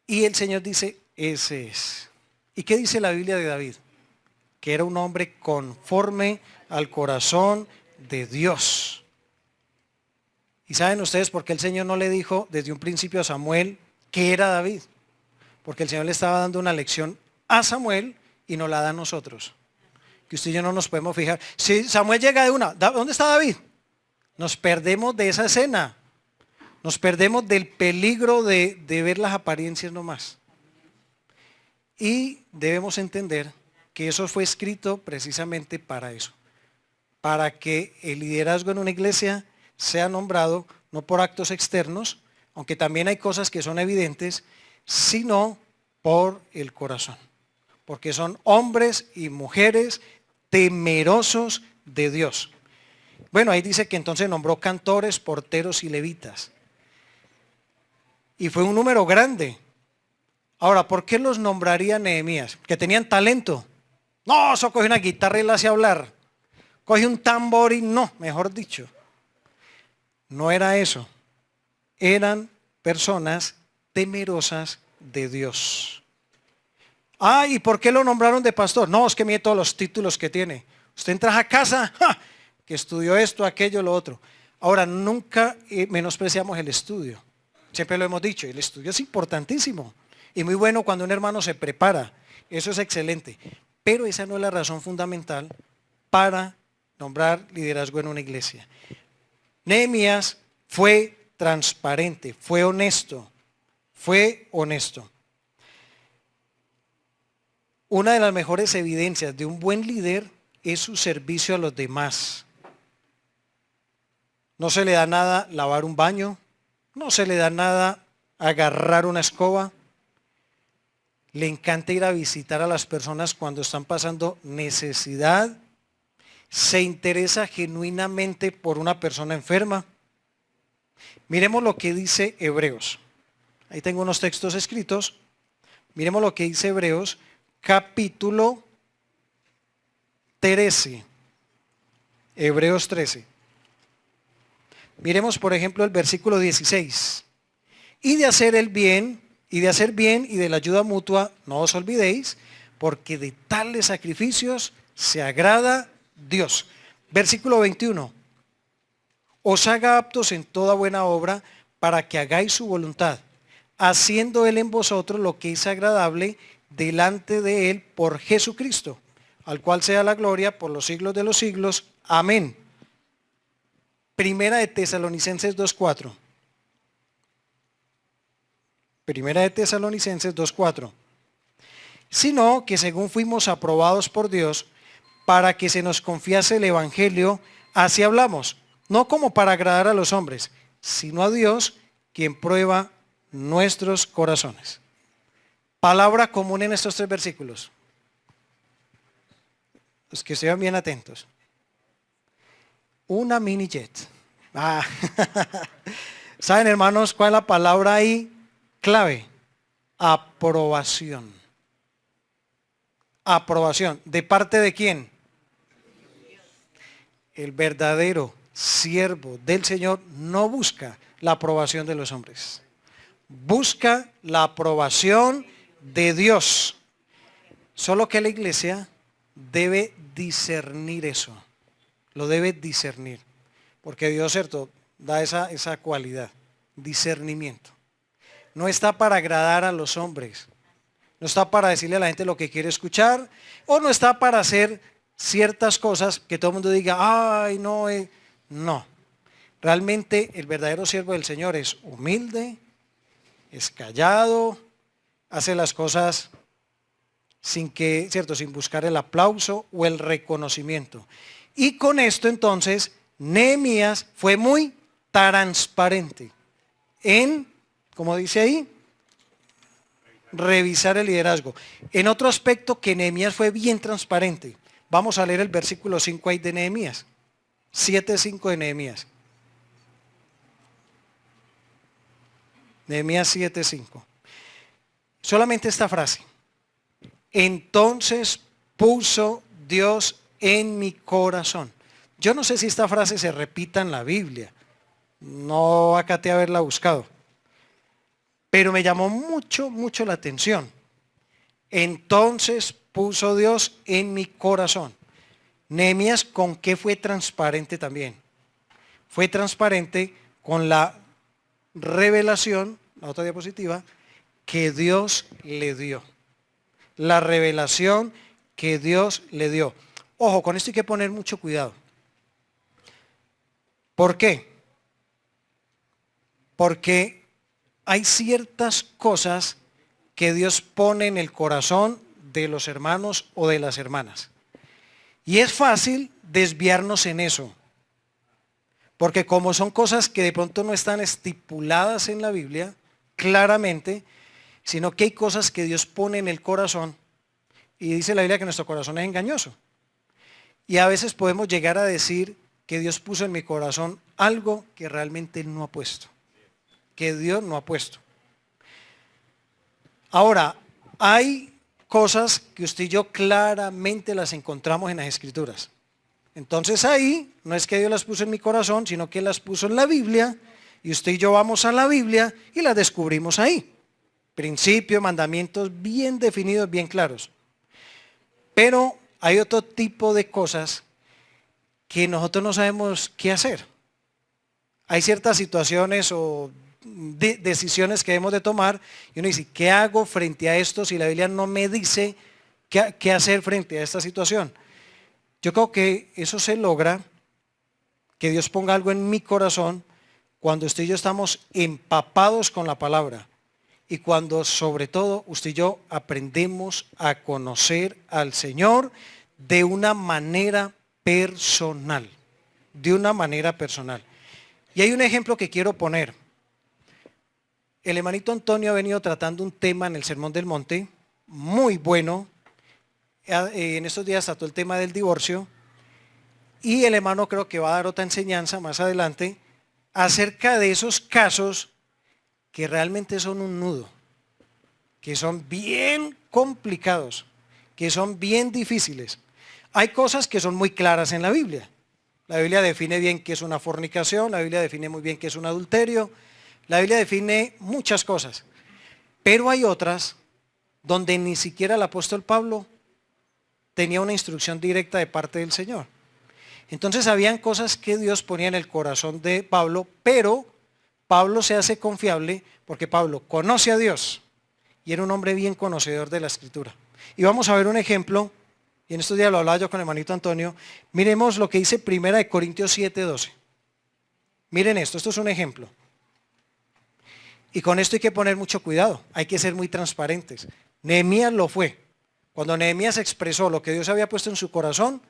y el Señor dice: ese es. ¿Y qué dice la Biblia de David? Que era un hombre conforme al corazón de Dios. ¿Y saben ustedes por qué el Señor no le dijo desde un principio a Samuel que era David? Porque el Señor le estaba dando una lección a Samuel y nos la da a nosotros, que usted y yo no nos podemos fijar. Si Samuel llega de una: ¿dónde está David? Nos perdemos de esa escena, nos perdemos del peligro de ver las apariencias nomás. Y debemos entender que eso fue escrito precisamente para eso, para que el liderazgo en una iglesia sea nombrado no por actos externos, aunque también hay cosas que son evidentes, sino por el corazón, porque son hombres y mujeres temerosos de Dios. Bueno, ahí dice que entonces nombró cantores, porteros y levitas, y fue un número grande. Ahora, ¿por qué los nombraría Nehemías? ¿Que tenían talento? No, eso coge una guitarra y la hace hablar. Coge un tambor y no, mejor dicho. No era eso. Eran personas temerosas de Dios. Ah, ¿y por qué lo nombraron de pastor? No, es que mire todos los títulos que tiene. Usted entra a casa, ¡ja!, que estudió esto, aquello, lo otro. Ahora, nunca menospreciamos el estudio. Siempre lo hemos dicho, el estudio es importantísimo. Y muy bueno cuando un hermano se prepara. Eso es excelente. Pero esa no es la razón fundamental para nombrar liderazgo en una iglesia. Nehemías fue transparente, fue honesto. Una de las mejores evidencias de un buen líder es su servicio a los demás. No se le da nada lavar un baño, no se le da nada agarrar una escoba. Le encanta ir a visitar a las personas cuando están pasando necesidad. Se interesa genuinamente por una persona enferma. Miremos lo que dice Hebreos. Ahí tengo unos textos escritos. Miremos lo que dice Hebreos, capítulo 13. Hebreos 13. Miremos, por ejemplo, el versículo 16. Y de hacer el bien, y de la ayuda mutua, no os olvidéis, porque de tales sacrificios se agrada Dios. Versículo 21. Os haga aptos en toda buena obra, para que hagáis su voluntad, haciendo Él en vosotros lo que es agradable delante de Él por Jesucristo, al cual sea la gloria por los siglos de los siglos. Amén. Primera de Tesalonicenses 2:4. Primera de Tesalonicenses 2:4. Sino que según fuimos aprobados por Dios, para que se nos confiase el evangelio, así hablamos, no como para agradar a los hombres, sino a Dios, quien prueba nuestros corazones. Palabra común en estos tres versículos. Los que estén bien atentos. Una mini jet. ¿Saben, hermanos, cuál es la palabra ahí clave? Aprobación. Aprobación. ¿De parte de quién? El verdadero siervo del Señor no busca la aprobación de los hombres. Busca la aprobación de Dios. Solo que la iglesia debe discernir eso. Lo debe discernir. Porque Dios, cierto, da esa cualidad. Discernimiento. No está para agradar a los hombres. No está para decirle a la gente lo que quiere escuchar. O no está para hacer ciertas cosas que todo el mundo diga, ay, no, no. Realmente el verdadero siervo del Señor es humilde, es callado, hace las cosas sin buscar el aplauso o el reconocimiento. Y con esto entonces, Nehemías fue muy transparente en, como dice ahí, revisar el liderazgo. En otro aspecto que Nehemías fue bien transparente. Vamos a leer el versículo 5 ahí de Nehemías. 7:5 de Nehemías. Nehemías 7:5. Solamente esta frase. Entonces puso Dios en mi corazón. Yo no sé si esta frase se repita en la Biblia. No acaté haberla buscado. Pero me llamó mucho la atención. Entonces puso Dios en mi corazón. Nehemías, ¿con qué fue transparente también? Fue transparente con la revelación, la otra diapositiva, que Dios le dio. La revelación que Dios le dio. Ojo, con esto hay que poner mucho cuidado. ¿Por qué? Porque hay ciertas cosas que Dios pone en el corazón de los hermanos o de las hermanas. Y es fácil desviarnos en eso. Porque como son cosas que de pronto no están estipuladas en la Biblia, claramente, sino que hay cosas que Dios pone en el corazón. Y dice la Biblia que nuestro corazón es engañoso. Y a veces podemos llegar a decir que Dios puso en mi corazón algo que realmente Él no ha puesto. Que Dios no ha puesto. Ahora, hay cosas que usted y yo claramente las encontramos en las Escrituras. Entonces ahí, no es que Dios las puso en mi corazón, sino que las puso en la Biblia, y usted y yo vamos a la Biblia y las descubrimos ahí. principios, mandamientos bien definidos, bien claros. Pero hay otro tipo de cosas que nosotros no sabemos qué hacer. Hay ciertas situaciones o decisiones que debemos de tomar y uno dice, ¿qué hago frente a esto si la Biblia no me dice qué hacer frente a esta situación? Yo creo que eso se logra, que Dios ponga algo en mi corazón cuando usted y yo estamos empapados con la palabra y cuando sobre todo usted y yo aprendemos a conocer al Señor de una manera personal, de una manera personal. Y hay un ejemplo que quiero poner. El hermanito Antonio ha venido tratando un tema en el Sermón del Monte, muy bueno. En estos días trató el tema del divorcio. Y el hermano creo que va a dar otra enseñanza más adelante acerca de esos casos que realmente son un nudo, que son bien complicados, que son bien difíciles. Hay cosas que son muy claras en la Biblia. La Biblia define bien qué es una fornicación, la Biblia define muy bien qué es un adulterio, la Biblia define muchas cosas. Pero hay otras donde ni siquiera el apóstol Pablo tenía una instrucción directa de parte del Señor. Entonces habían cosas que Dios ponía en el corazón de Pablo, pero Pablo se hace confiable porque Pablo conoce a Dios y era un hombre bien conocedor de la Escritura. Y vamos a ver un ejemplo, y en estos días lo hablaba yo con el hermanito Antonio. Miremos lo que dice 1 Corintios 7:12. Miren esto es un ejemplo. Y con esto hay que poner mucho cuidado, hay que ser muy transparentes. Nehemías lo fue. Cuando Nehemías expresó lo que Dios había puesto en su corazón,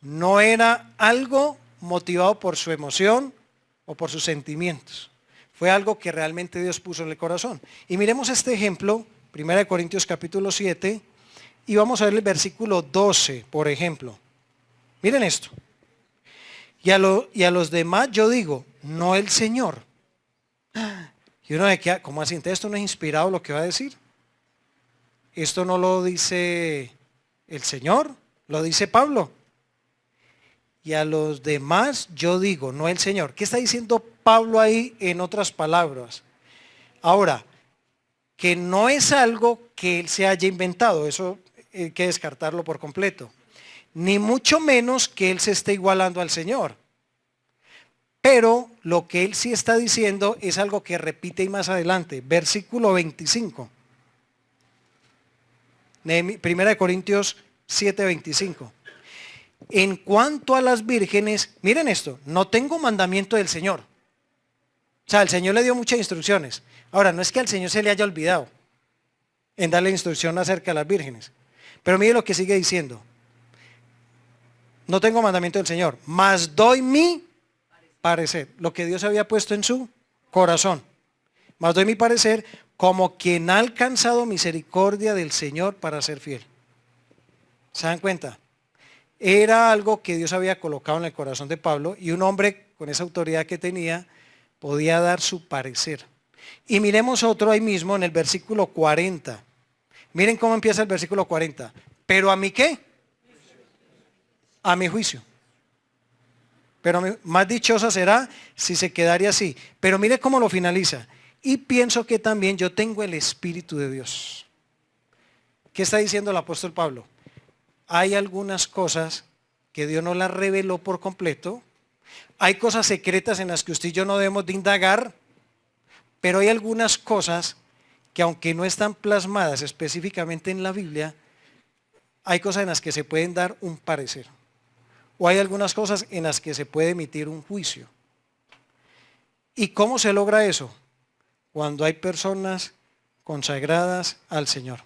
no era algo motivado por su emoción o por sus sentimientos. Fue algo que realmente Dios puso en el corazón. Y miremos este ejemplo, 1 Corintios capítulo 7, y vamos a ver el versículo 12, por ejemplo. Miren esto. Y a los demás yo digo, no el Señor. Y uno de que, ¿cómo así? Entonces esto no es inspirado lo que va a decir. Esto no lo dice el Señor, lo dice Pablo. Y a los demás yo digo, no el Señor. ¿Qué está diciendo Pablo ahí en otras palabras? Ahora, que no es algo que él se haya inventado, eso hay que descartarlo por completo. Ni mucho menos que él se esté igualando al Señor. Pero lo que él sí está diciendo es algo que repite y más adelante. Versículo 25. 1 Corintios 7:25. En cuanto a las vírgenes, miren esto, no tengo mandamiento del Señor. O sea, el Señor le dio muchas instrucciones. Ahora, no es que al Señor se le haya olvidado en darle instrucción acerca de las vírgenes. Pero mire lo que sigue diciendo. No tengo mandamiento del Señor, mas doy mi parecer. Lo que Dios había puesto en su corazón. Mas doy mi parecer como quien ha alcanzado misericordia del Señor para ser fiel. ¿Se dan cuenta? Era algo que Dios había colocado en el corazón de Pablo y un hombre con esa autoridad que tenía podía dar su parecer. Y miremos otro ahí mismo en el versículo 40. Miren cómo empieza el versículo 40. ¿Pero a mí qué? A mi juicio. Pero más dichosa será si se quedaría así. Pero mire cómo lo finaliza. Y pienso que también yo tengo el Espíritu de Dios. ¿Qué está diciendo el apóstol Pablo? Hay algunas cosas que Dios no las reveló por completo. Hay cosas secretas en las que usted y yo no debemos de indagar. Pero hay algunas cosas que aunque no están plasmadas específicamente en la Biblia, hay cosas en las que se pueden dar un parecer. O hay algunas cosas en las que se puede emitir un juicio. ¿Y cómo se logra eso? Cuando hay personas consagradas al Señor,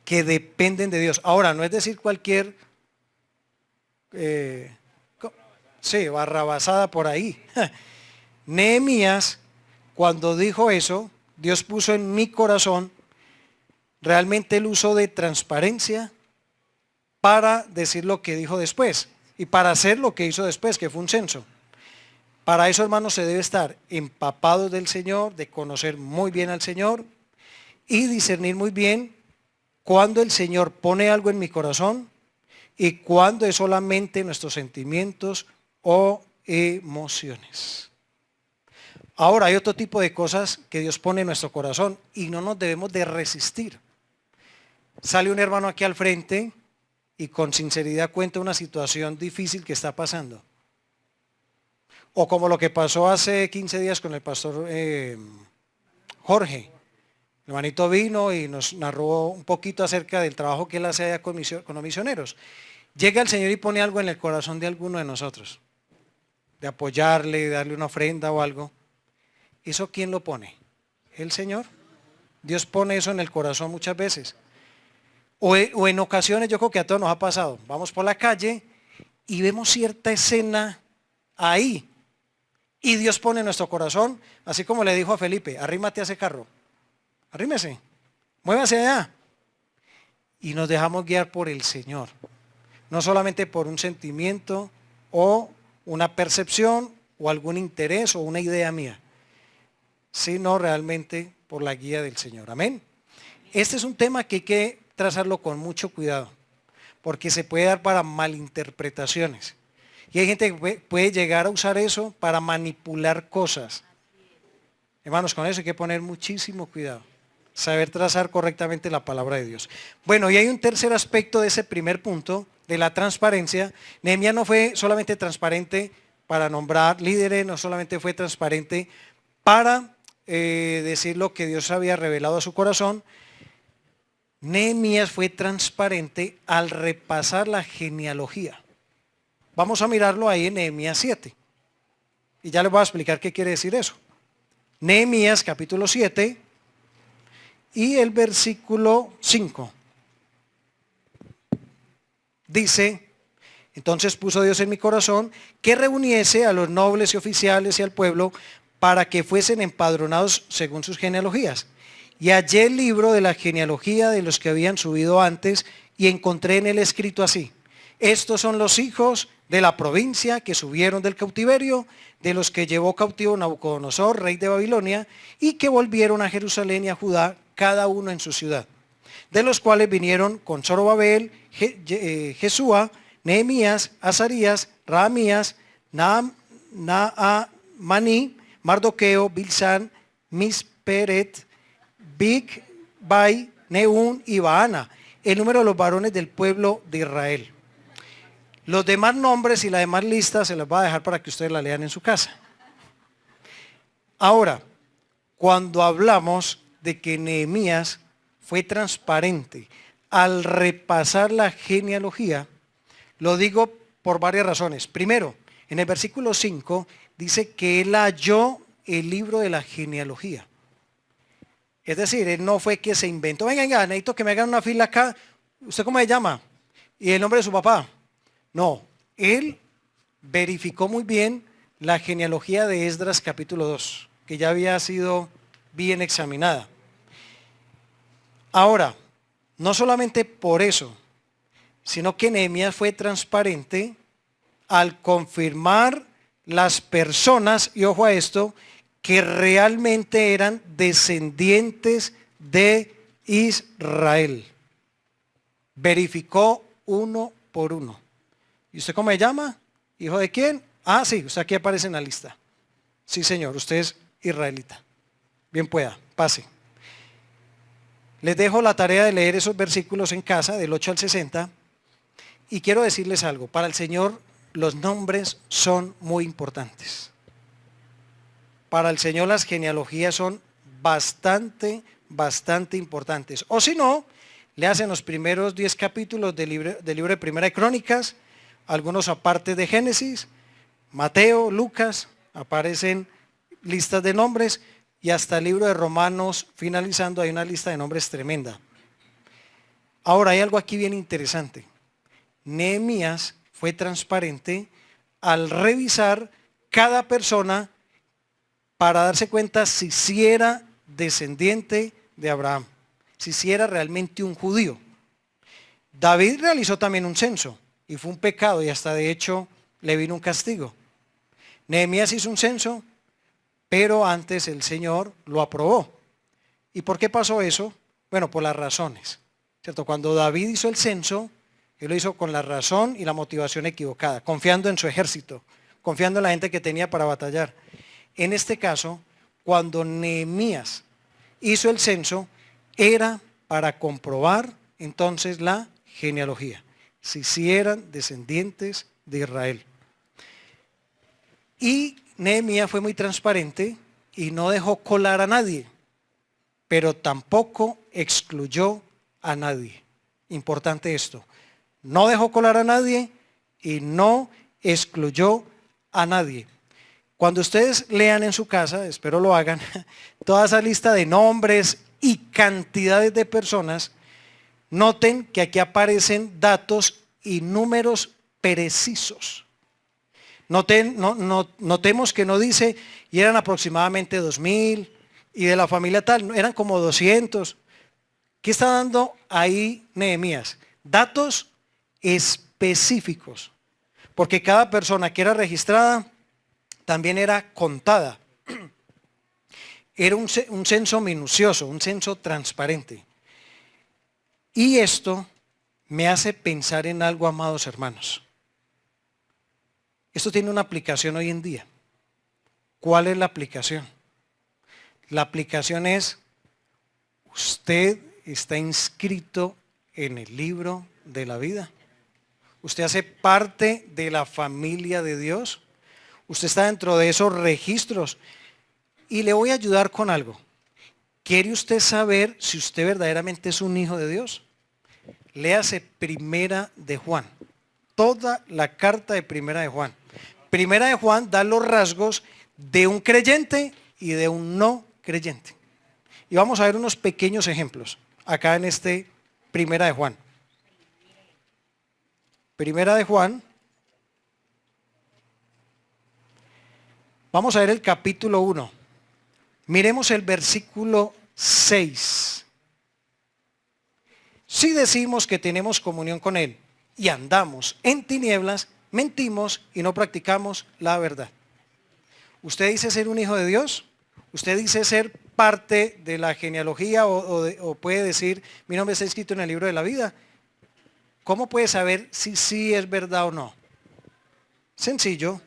que dependen de Dios. Ahora, no es decir cualquier barrabasada por ahí. Nehemías, cuando dijo eso, Dios puso en mi corazón realmente el uso de transparencia para decir lo que dijo después y para hacer lo que hizo después, que fue un censo. Para eso, hermanos, se debe estar empapados del Señor, de conocer muy bien al Señor y discernir muy bien cuando el Señor pone algo en mi corazón y cuando es solamente nuestros sentimientos o emociones. Ahora hay otro tipo de cosas que Dios pone en nuestro corazón y no nos debemos de resistir. Sale un hermano aquí al frente y con sinceridad cuenta una situación difícil que está pasando. O como lo que pasó hace 15 días con el pastor Jorge. El hermanito vino y nos narró un poquito acerca del trabajo que él hace allá con los misioneros. Llega el Señor y pone algo en el corazón de alguno de nosotros, de apoyarle, de darle una ofrenda o algo. ¿Eso quién lo pone? El Señor. Dios pone eso en el corazón muchas veces. O en ocasiones, yo creo que a todos nos ha pasado. Vamos por la calle y vemos cierta escena ahí. Y Dios pone en nuestro corazón, así como le dijo a Felipe, arrímate a ese carro. Arrímese, muévase allá. Y nos dejamos guiar por el Señor. No solamente por un sentimiento o una percepción o algún interés o una idea mía, sino realmente por la guía del Señor. Amén. Este es un tema que hay que trazarlo con mucho cuidado, porque se puede dar para malinterpretaciones. Y hay gente que puede llegar a usar eso para manipular cosas. Hermanos, con eso hay que poner muchísimo cuidado. Saber trazar correctamente la palabra de Dios. Bueno, y hay un tercer aspecto de ese primer punto, de la transparencia. Nehemías no fue solamente transparente para nombrar líderes, no solamente fue transparente para decir lo que Dios había revelado a su corazón. Nehemías fue transparente al repasar la genealogía. Vamos a mirarlo ahí en Nehemías 7. Y ya les voy a explicar qué quiere decir eso. Nehemías capítulo 7 y el versículo 5. Dice, entonces puso Dios en mi corazón que reuniese a los nobles y oficiales y al pueblo para que fuesen empadronados según sus genealogías. Y hallé el libro de la genealogía de los que habían subido antes y encontré en él escrito así: estos son los hijos de la provincia que subieron del cautiverio, de los que llevó cautivo Nabucodonosor, rey de Babilonia, y que volvieron a Jerusalén y a Judá, cada uno en su ciudad. De los cuales vinieron con Zorobabel, Jesúa, Nehemías, Azarías, Raamías, Naamaní, Mardoqueo, Bilsán, Misperet, Bigvai, Nehún y Baana, el número de los varones del pueblo de Israel. Los demás nombres y la demás lista se las va a dejar para que ustedes la lean en su casa. Ahora, cuando hablamos de que Nehemías fue transparente al repasar la genealogía, lo digo por varias razones. Primero, en el versículo 5 dice que él halló el libro de la genealogía. Es decir, él no fue que se inventó, venga, necesito que me hagan una fila acá, ¿usted cómo se llama? Y el nombre de su papá. No, él verificó muy bien la genealogía de Esdras capítulo 2, que ya había sido bien examinada. Ahora, no solamente por eso, sino que Nehemías fue transparente al confirmar las personas, y ojo a esto, que realmente eran descendientes de Israel. Verificó uno por uno. ¿Y usted cómo se llama? ¿Hijo de quién? Ah, sí, usted aquí aparece en la lista. Sí, señor, usted es israelita. Bien pueda, pase. Les dejo la tarea de leer esos versículos en casa, del 8 al 60. Y quiero decirles algo, para el Señor los nombres son muy importantes. Para el Señor las genealogías son bastante importantes. O si no, le hacen los primeros 10 capítulos del libro de Primera de Crónicas, algunos aparte de Génesis, Mateo, Lucas, aparecen listas de nombres, y hasta el libro de Romanos finalizando hay una lista de nombres tremenda. Ahora hay algo aquí bien interesante. Nehemías fue transparente al revisar cada persona para darse cuenta si era descendiente de Abraham, si era realmente un judío. David realizó también un censo y fue un pecado y hasta de hecho le vino un castigo. Nehemías hizo un censo, pero antes el Señor lo aprobó. ¿Y por qué pasó eso? Bueno, por las razones, ¿cierto? Cuando David hizo el censo, él lo hizo con la razón y la motivación equivocada, confiando en su ejército, confiando en la gente que tenía para batallar. En este caso, cuando Nehemías hizo el censo, era para comprobar entonces la genealogía, si eran descendientes de Israel. Y Nehemías fue muy transparente y no dejó colar a nadie, pero tampoco excluyó a nadie. Importante esto, no dejó colar a nadie y no excluyó a nadie. Cuando ustedes lean en su casa, espero lo hagan, toda esa lista de nombres y cantidades de personas, noten que aquí aparecen datos y números precisos. Notemos que no dice, y eran aproximadamente 2000, y de la familia tal, eran como 200. ¿Qué está dando ahí Nehemías? Datos específicos, porque cada persona que era registrada también era contada. Era un censo minucioso, un censo transparente. Y esto me hace pensar en algo, amados hermanos. Esto tiene una aplicación hoy en día. ¿Cuál es la aplicación? La aplicación es, usted está inscrito en el libro de la vida. Usted hace parte de la familia de Dios. Usted está dentro de esos registros. Y le voy a ayudar con algo. ¿Quiere usted saber si usted verdaderamente es un hijo de Dios? Léase Primera de Juan. Toda la carta de Primera de Juan. Primera de Juan da los rasgos de un creyente y de un no creyente. Y vamos a ver unos pequeños ejemplos acá en este Primera de Juan. Primera de Juan. Vamos a ver el capítulo 1. Miremos el versículo 6. Si decimos que tenemos comunión con Él y andamos en tinieblas, mentimos y no practicamos la verdad. ¿Usted dice ser un hijo de Dios? ¿Usted dice ser parte de la genealogía o puede decir, mi nombre está escrito en el libro de la vida? ¿Cómo puede saber si sí es verdad o no? Sencillo.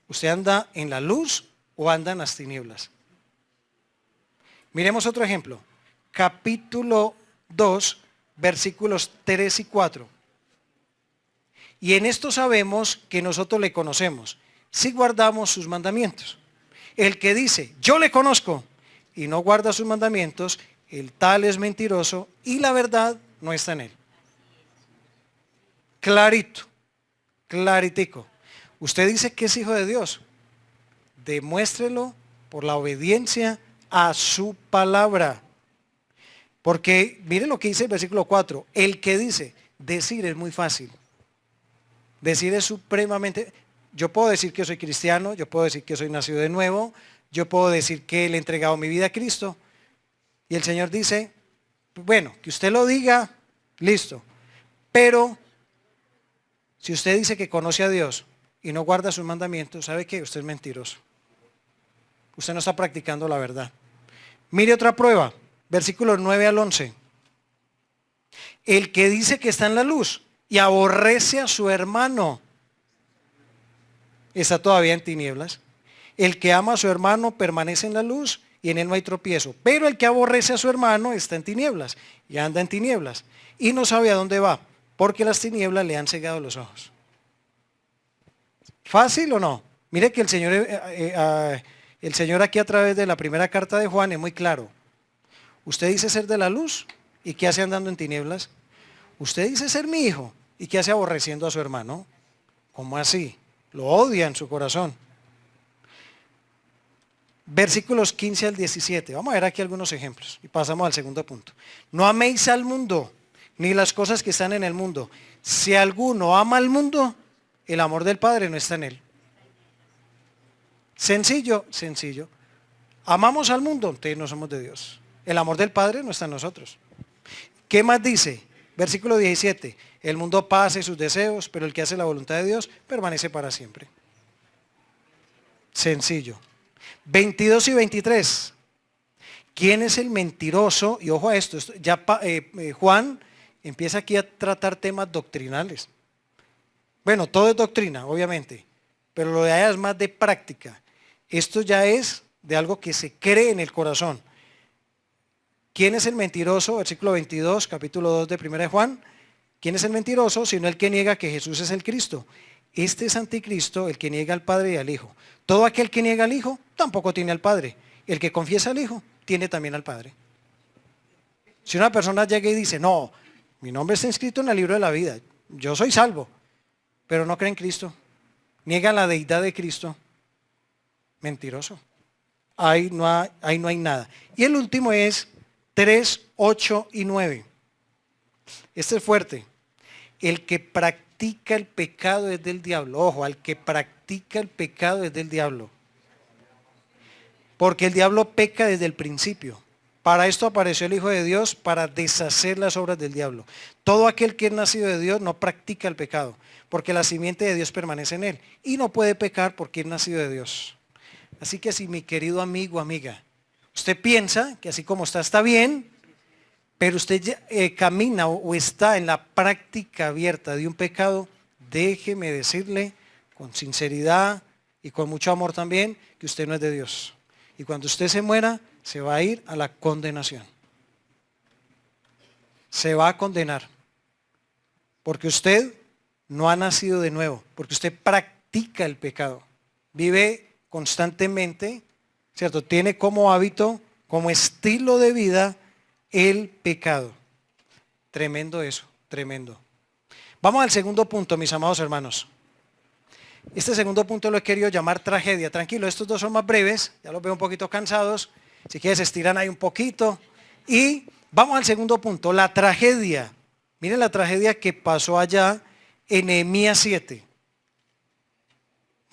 ¿Usted anda en la luz o anda en las tinieblas? Miremos otro ejemplo. Capítulo 2, versículos 3 y 4. Y en esto sabemos que nosotros le conocemos, si guardamos sus mandamientos. El que dice, yo le conozco, y no guarda sus mandamientos, el tal es mentiroso y la verdad no está en él. Clarito, claritico. Usted dice que es hijo de Dios. Demuéstrelo por la obediencia a su palabra. Porque miren lo que dice el versículo 4. El que dice, decir es muy fácil. Decir es supremamente. Yo puedo decir que soy cristiano, yo puedo decir que soy nacido de nuevo, yo puedo decir que le he entregado mi vida a Cristo. Y el Señor dice, bueno, que usted lo diga, listo. Pero si usted dice que conoce a Dios y no guarda sus mandamientos, ¿sabe qué? Usted es mentiroso. Usted no está practicando la verdad. Mire otra prueba, versículos 9 al 11. El que dice que está en la luz y aborrece a su hermano, está todavía en tinieblas. El que ama a su hermano permanece en la luz y en él no hay tropiezo. Pero el que aborrece a su hermano está en tinieblas y anda en tinieblas y no sabe a dónde va, porque las tinieblas le han cegado los ojos. ¿Fácil o no? Mire que el Señor aquí a través de la primera carta de Juan es muy claro. Usted dice ser de la luz y ¿qué hace andando en tinieblas? Usted dice ser mi hijo y ¿qué hace aborreciendo a su hermano? ¿Cómo así? Lo odia en su corazón. Versículos 15 al 17. Vamos a ver aquí algunos ejemplos y pasamos al segundo punto. No améis al mundo ni las cosas que están en el mundo. Si alguno ama al mundo, el amor del Padre no está en él. Sencillo, sencillo. Amamos al mundo, entonces no somos de Dios. El amor del Padre no está en nosotros. ¿Qué más dice? Versículo 17. El mundo pasa y sus deseos, pero el que hace la voluntad de Dios permanece para siempre. Sencillo. 22 y 23. ¿Quién es el mentiroso? Y ojo a esto, ya Juan empieza aquí a tratar temas doctrinales. Bueno, todo es doctrina, obviamente, pero lo de allá es más de práctica. Esto ya es de algo que se cree en el corazón. ¿Quién es el mentiroso? Versículo 22, capítulo 2 de 1 de Juan. ¿Quién es el mentiroso? Sino el que niega que Jesús es el Cristo. Este es anticristo, el que niega al Padre y al Hijo. Todo aquel que niega al Hijo, tampoco tiene al Padre. El que confiesa al Hijo, tiene también al Padre. Si una persona llega y dice, no, mi nombre está inscrito en el libro de la vida, yo soy salvo, pero no cree en Cristo, niega la deidad de Cristo, mentiroso. Ahí no hay nada. Y el último es 3, 8 y 9. Este es fuerte. El que practica el pecado es del diablo. Ojo, al que practica el pecado es del diablo. Porque el diablo peca desde el principio. Para esto apareció el Hijo de Dios, para deshacer las obras del diablo. Todo aquel que es nacido de Dios no practica el pecado, porque la simiente de Dios permanece en él. Y no puede pecar porque es nacido de Dios. Así que si mi querido amigo, amiga, usted piensa que así como está bien, pero usted ya, camina o está en la práctica abierta de un pecado, déjeme decirle con sinceridad y con mucho amor también que usted no es de Dios. Y cuando usted se muera, se va a ir a la condenación. Se va a condenar. Porque usted no ha nacido de nuevo, porque usted practica el pecado. Vive constantemente, ¿cierto? Tiene como hábito, como estilo de vida, el pecado. Tremendo eso, tremendo. Vamos al segundo punto, mis amados hermanos. Este segundo punto lo he querido llamar tragedia. Tranquilo, estos dos son más breves, ya los veo un poquito cansados. Si quieres estiran ahí un poquito. Y vamos al segundo punto, la tragedia. Miren la tragedia que pasó allá en Nehemías 7.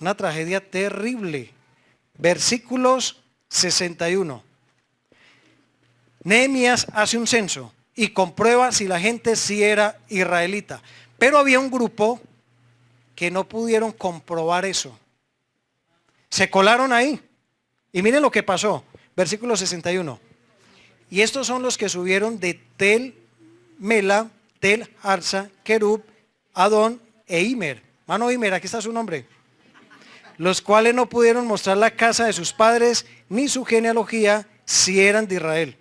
Una tragedia terrible. Versículos 61. Nehemías hace un censo y comprueba si la gente sí era israelita. Pero había un grupo que no pudieron comprobar eso. Se colaron ahí. Y miren lo que pasó. Versículo 61. Y estos son los que subieron de Tel Mela, Tel Harsa, Kerub, Adón e Imer. Mano Imer, aquí está su nombre. Los cuales no pudieron mostrar la casa de sus padres ni su genealogía si eran de Israel.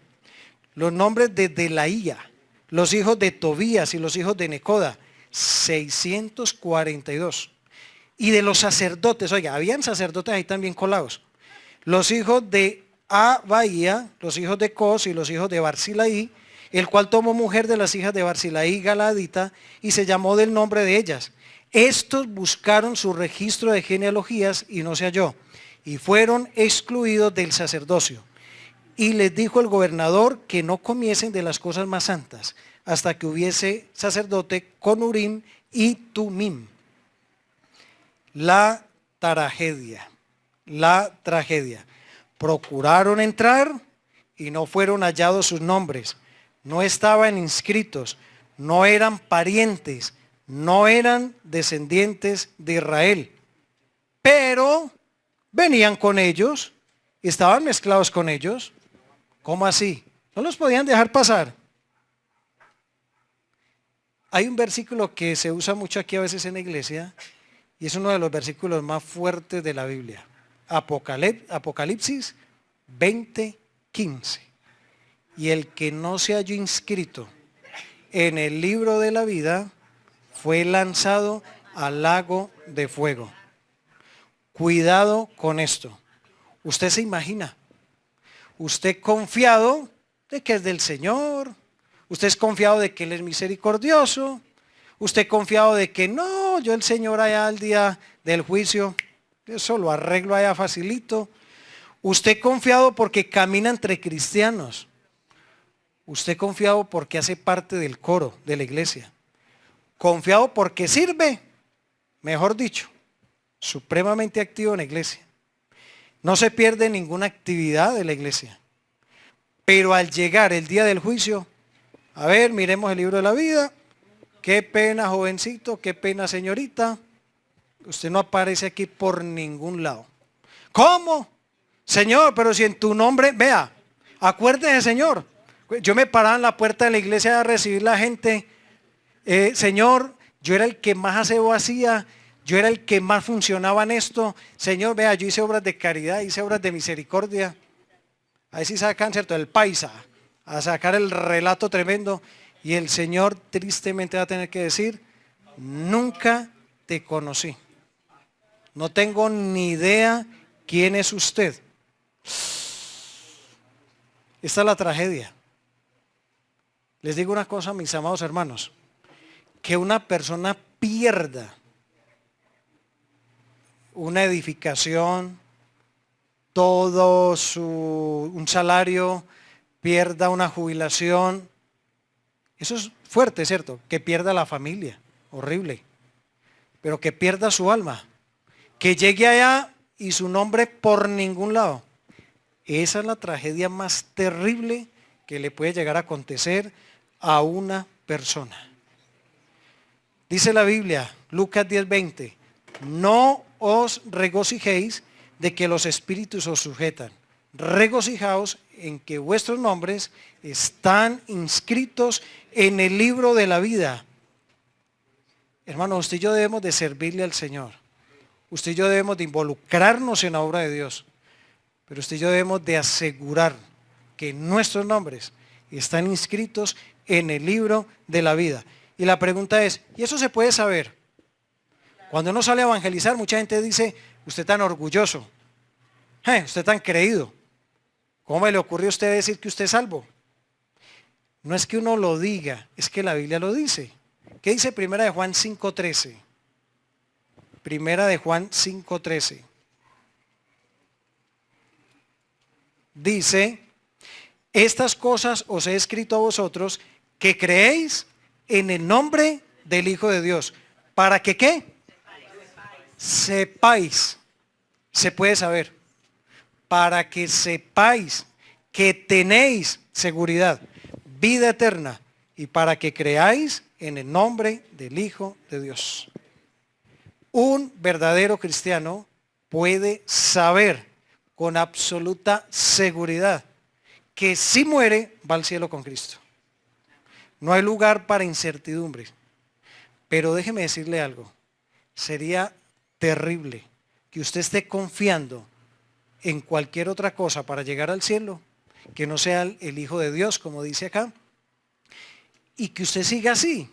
Los nombres de Delaía, los hijos de Tobías y los hijos de Necoda, 642. Y de los sacerdotes, oiga, habían sacerdotes ahí también colados. Los hijos de Abaía, los hijos de Cos y los hijos de Barzilaí, el cual tomó mujer de las hijas de Barzilaí Galadita y se llamó del nombre de ellas. Estos buscaron su registro de genealogías y no se halló, y fueron excluidos del sacerdocio. Y les dijo el gobernador que no comiesen de las cosas más santas, hasta que hubiese sacerdote con Urim y Tumim. La tragedia. Procuraron entrar y no fueron hallados sus nombres. No estaban inscritos, no eran parientes, no eran descendientes de Israel. Pero venían con ellos, estaban mezclados con ellos. ¿Cómo así? No los podían dejar pasar. Hay un versículo que se usa mucho aquí a veces en la iglesia y es uno de los versículos más fuertes de la Biblia. Apocalipsis 20:15. Y el que no se halló inscrito en el libro de la vida fue lanzado al lago de fuego. Cuidado con esto. Usted se imagina, usted confiado de que es del Señor, usted es confiado de que Él es misericordioso, usted confiado de que no, yo el Señor allá al día del juicio, eso lo arreglo allá facilito. Usted confiado porque camina entre cristianos. Usted confiado porque hace parte del coro de la iglesia. Confiado porque sirve, mejor dicho, supremamente activo en la iglesia. No se pierde ninguna actividad de la iglesia. Pero al llegar el día del juicio, a ver, miremos el libro de la vida. Qué pena, jovencito, qué pena, señorita. Usted no aparece aquí por ningún lado. ¿Cómo? Señor, pero si en tu nombre, vea, acuérdese, Señor. Yo me paraba en la puerta de la iglesia a recibir la gente. Señor, yo era el que más aseo hacía. Yo era el que más funcionaba en esto. Señor, vea, yo hice obras de caridad, hice obras de misericordia. Ahí sí sacan, ¿cierto? El paisa, a sacar el relato tremendo. Y el Señor tristemente va a tener que decir, nunca te conocí. No tengo ni idea quién es usted. Esta es la tragedia. Les digo una cosa, mis amados hermanos, que una persona pierda una edificación, un salario, pierda una jubilación. Eso es fuerte, ¿cierto? Que pierda la familia, horrible. Pero que pierda su alma, que llegue allá y su nombre por ningún lado. Esa es la tragedia más terrible que le puede llegar a acontecer a una persona. Dice la Biblia, Lucas 10:20, no os regocijéis de que los espíritus os sujetan. Regocijaos en que vuestros nombres están inscritos en el libro de la vida. Hermano, usted y yo debemos de servirle al Señor. Usted y yo debemos de involucrarnos en la obra de Dios. Pero usted y yo debemos de asegurar que nuestros nombres están inscritos en el libro de la vida. Y la pregunta es, ¿y eso se puede saber? Cuando uno sale a evangelizar, mucha gente dice, usted tan orgulloso, usted tan creído. ¿Cómo le ocurre a usted decir que usted es salvo? No es que uno lo diga, es que la Biblia lo dice. ¿Qué dice Primera de Juan 5:13? Primera de Juan 5:13. Dice, estas cosas os he escrito a vosotros que creéis en el nombre del Hijo de Dios. ¿Para que qué? Sepáis. Se puede saber. Para que sepáis que tenéis seguridad, vida eterna, y para que creáis en el nombre del Hijo de Dios. Un verdadero cristiano puede saber con absoluta seguridad que si muere va al cielo con Cristo. No hay lugar para incertidumbre. Pero déjeme decirle algo, sería terrible que usted esté confiando en cualquier otra cosa para llegar al cielo, que no sea el Hijo de Dios, como dice acá, y que usted siga así,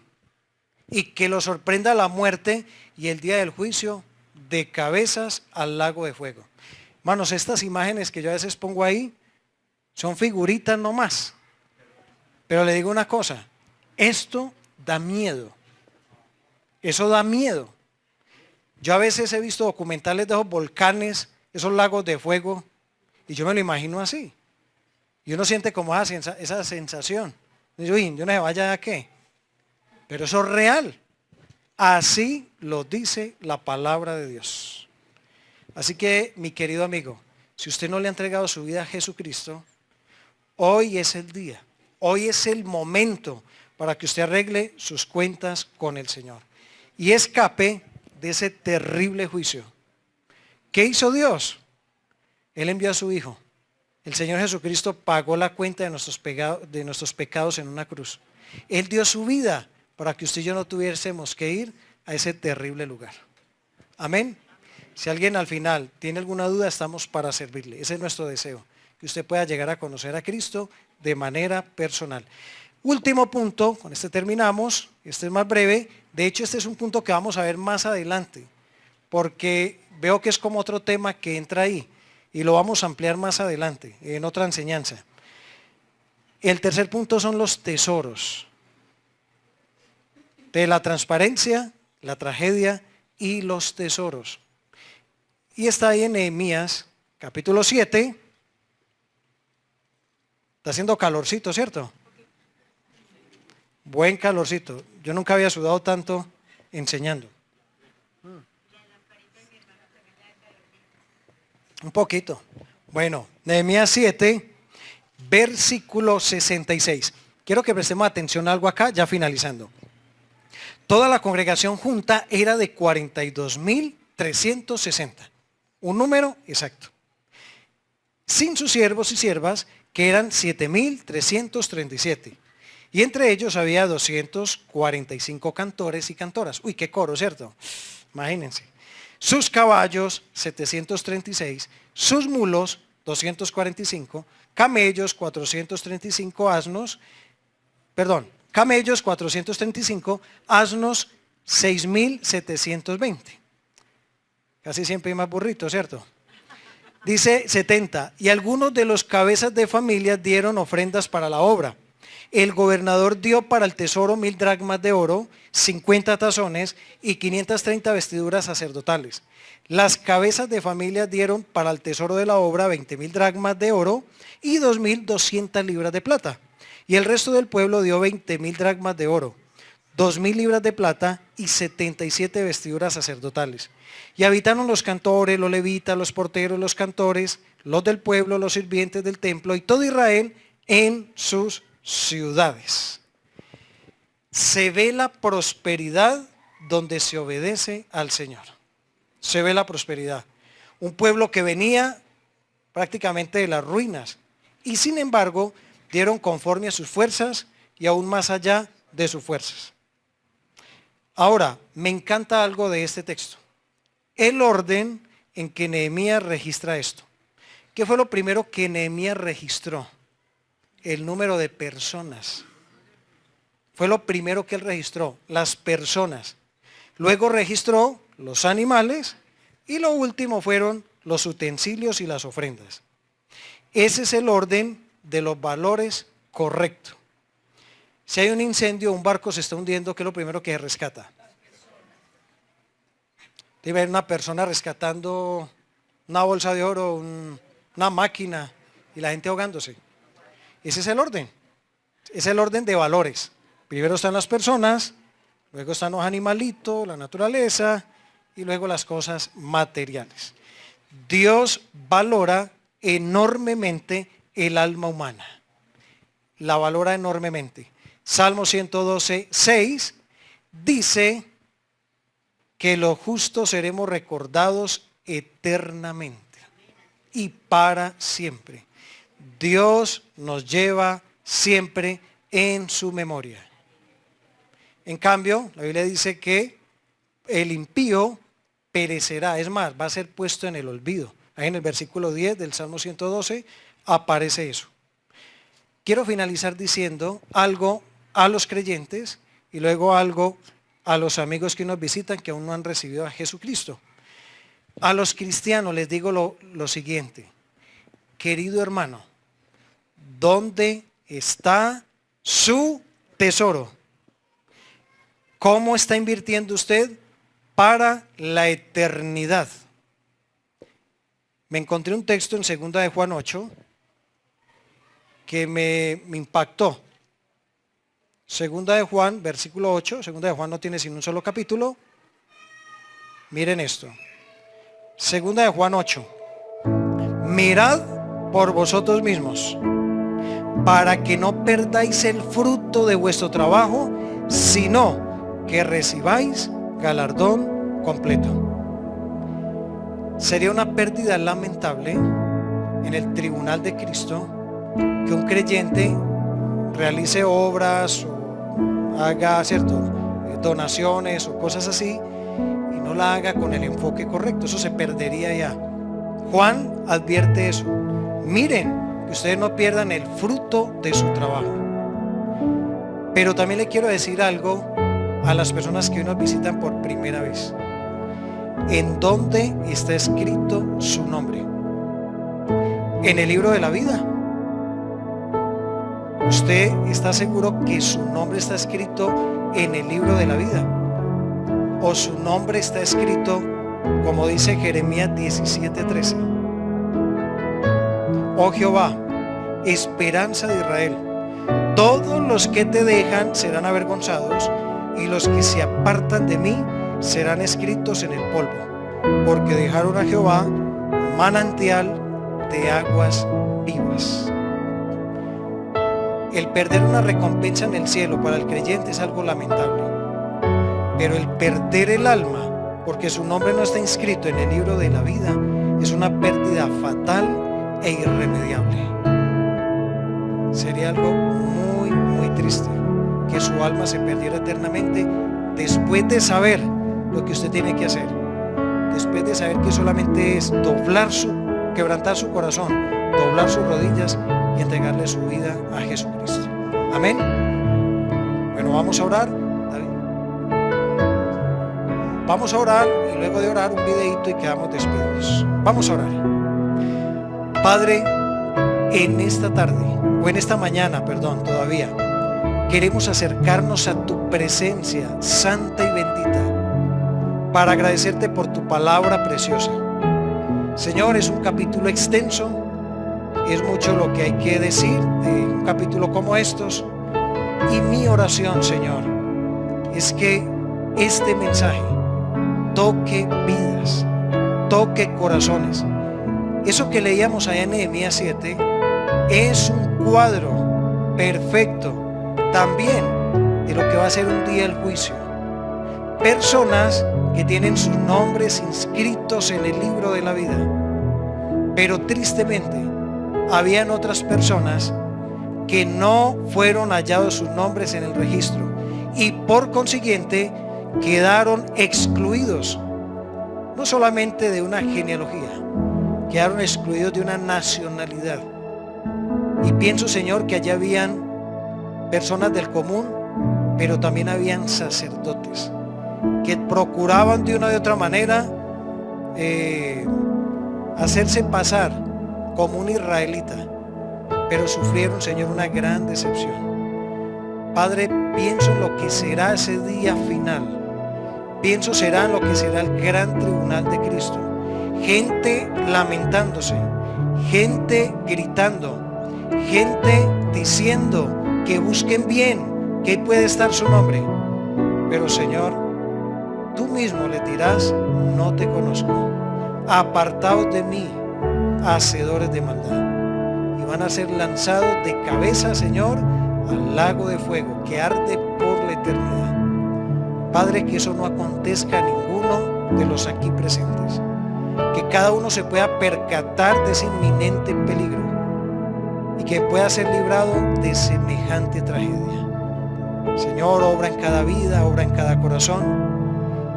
y que lo sorprenda la muerte y el día del juicio de cabezas al lago de fuego. Hermanos, estas imágenes que yo a veces pongo ahí son figuritas nomás. Pero le digo una cosa, esto da miedo. Eso da miedo. Yo a veces he visto documentales de esos volcanes, esos lagos de fuego, y yo me lo imagino así. Y uno siente como esa sensación. Y yo no se vaya a qué. Pero eso es real. Así lo dice la palabra de Dios. Así que, mi querido amigo, si usted no le ha entregado su vida a Jesucristo, hoy es el día, hoy es el momento para que usted arregle sus cuentas con el Señor y escape de ese terrible juicio. ¿Qué hizo Dios? Él envió a su Hijo. El Señor Jesucristo pagó la cuenta de nuestros pecados en una cruz. Él dio su vida para que usted y yo no tuviésemos que ir a ese terrible lugar. Amén. Si alguien al final tiene alguna duda, estamos para servirle. Ese es nuestro deseo, que usted pueda llegar a conocer a Cristo de manera personal. Último punto, con este terminamos, este es más breve. De hecho, este es un punto que vamos a ver más adelante, porque veo que es como otro tema que entra ahí, y lo vamos a ampliar más adelante, en otra enseñanza. El tercer punto son los tesoros. De la transparencia, la tragedia y los tesoros. Y está ahí en Nehemías, capítulo 7. Está haciendo calorcito, ¿cierto? Buen calorcito. Yo nunca había sudado tanto enseñando. Un poquito. Bueno, Nehemías 7, versículo 66. Quiero que prestemos atención a algo acá, ya finalizando. Toda la congregación junta era de 42.360. Un número exacto. Sin sus siervos y siervas, que eran 7.337. Y entre ellos había 245 cantores y cantoras. Uy, qué coro, ¿cierto? Imagínense. Sus caballos, 736, sus mulos, 245, camellos, 435 asnos, camellos, 435, asnos, 6.720. Casi siempre hay más burritos, ¿cierto? Dice 70, y algunos de los cabezas de familia dieron ofrendas para la obra. El gobernador dio para el tesoro 1.000 dracmas de oro, 50 tazones y 530 vestiduras sacerdotales. Las cabezas de familia dieron para el tesoro de la obra 20.000 dracmas de oro y 2.200 libras de plata. Y el resto del pueblo dio 20.000 dracmas de oro, 2.000 libras de plata y 77 vestiduras sacerdotales. Y habitaron los cantores, los levitas, los porteros, los cantores, los del pueblo, los sirvientes del templo y todo Israel en sus ciudades. Se ve la prosperidad donde se obedece al Señor. Se ve la prosperidad. Un pueblo que venía prácticamente de las ruinas y sin embargo dieron conforme a sus fuerzas y aún más allá de sus fuerzas. Ahora, me encanta algo de este texto. El orden en que Nehemías registra esto. ¿Qué fue lo primero que Nehemías registró? El número de personas. Fue lo primero que él registró, las personas. Luego registró los animales y lo último fueron los utensilios y las ofrendas. Ese es el orden de los valores correcto. Si hay un incendio, un barco se está hundiendo, ¿qué es lo primero que se rescata? Debe haber una persona rescatando una bolsa de oro, una máquina y la gente ahogándose. Ese es el orden. Es el orden de valores. Primero están las personas, luego están los animalitos, la naturaleza y luego las cosas materiales. Dios valora enormemente el alma humana. La valora enormemente. Salmo 112, 6 dice que los justos seremos recordados eternamente y para siempre. Dios nos lleva siempre en su memoria. En cambio, la Biblia dice que el impío perecerá, es más, va a ser puesto en el olvido. Ahí en el versículo 10 del Salmo 112 aparece eso. Quiero finalizar diciendo algo a los creyentes y luego algo a los amigos que nos visitan que aún no han recibido a Jesucristo. A los cristianos les digo lo siguiente. Querido hermano, ¿dónde está su tesoro? ¿Cómo está invirtiendo usted para la eternidad? Me encontré un texto en 2 de Juan 8 que me impactó. 2 de Juan, versículo 8, 2 de Juan no tiene sino un solo capítulo. Miren esto. 2 de Juan 8. Mirad por vosotros mismos, para que no perdáis el fruto de vuestro trabajo, sino que recibáis galardón completo. Sería una pérdida lamentable en el tribunal de Cristo que un creyente realice obras o haga donaciones o cosas así y no la haga con el enfoque correcto. Eso se perdería ya. Juan advierte eso. Miren que ustedes no pierdan el fruto de su trabajo. Pero también le quiero decir algo a las personas que hoy nos visitan por primera vez. ¿En dónde está escrito su nombre? En el libro de la vida. ¿Usted está seguro que su nombre está escrito en el libro de la vida? ¿O su nombre está escrito, como dice Jeremías 17:13? Oh Jehová, esperanza de Israel, todos los que te dejan serán avergonzados, y los que se apartan de mí serán escritos en el polvo, porque dejaron a Jehová manantial de aguas vivas. El perder una recompensa en el cielo para el creyente es algo lamentable, pero el perder el alma porque su nombre no está inscrito en el libro de la vida es una pérdida fatal e irremediable. Sería algo muy, muy triste que su alma se perdiera eternamente después de saber lo que usted tiene que hacer. Después de saber que solamente es quebrantar su corazón, doblar sus rodillas y entregarle su vida a Jesucristo. Amén. Bueno, vamos a orar. Vamos a orar y luego de orar un videito y quedamos despedidos. Vamos a orar. Padre, en esta tarde, o en esta mañana, perdón, todavía, queremos acercarnos a tu presencia santa y bendita para agradecerte por tu palabra preciosa. Señor, es un capítulo extenso, es mucho lo que hay que decir de un capítulo como estos, y mi oración, Señor, es que este mensaje toque vidas, toque corazones. Eso que leíamos allá en Nehemías 7 es un cuadro perfecto también de lo que va a ser un día el juicio. Personas que tienen sus nombres inscritos en el libro de la vida, pero tristemente habían otras personas que no fueron hallados sus nombres en el registro y por consiguiente quedaron excluidos, no solamente de una genealogía, quedaron excluidos de una nacionalidad. Y pienso, Señor, que allá habían personas del común, pero también habían sacerdotes que procuraban de una u otra manera hacerse pasar como un israelita, pero sufrieron, Señor, una gran decepción. Padre, pienso en lo que será ese día final. Pienso será en lo que será el gran tribunal de Cristo. Gente lamentándose, gente gritando, gente diciendo que busquen bien, que ahí puede estar su nombre. Pero, Señor, tú mismo le dirás: no te conozco, apartaos de mí, hacedores de maldad. Y van a ser lanzados de cabeza, Señor, al lago de fuego que arde por la eternidad. Padre, que eso no acontezca a ninguno de los aquí presentes, que cada uno se pueda percatar de ese inminente peligro y que pueda ser librado de semejante tragedia. Señor, obra en cada vida, obra en cada corazón.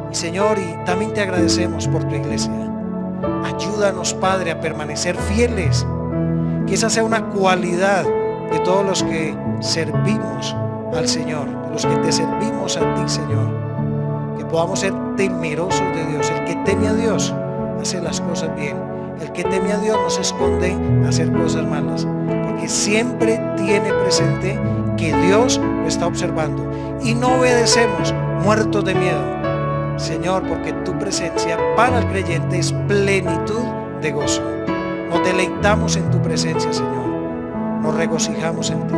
Y Señor, y también te agradecemos por tu iglesia. Ayúdanos, Padre, a permanecer fieles, que esa sea una cualidad de todos los que servimos al Señor, de los que te servimos a ti, Señor, que podamos ser temerosos de Dios. El que teme a Dios hace las cosas bien, el que teme a Dios no se esconde a hacer cosas malas, porque siempre tiene presente que Dios lo está observando, y no obedecemos muertos de miedo, Señor, porque tu presencia para el creyente es plenitud de gozo. Nos deleitamos en tu presencia, Señor, nos regocijamos en ti.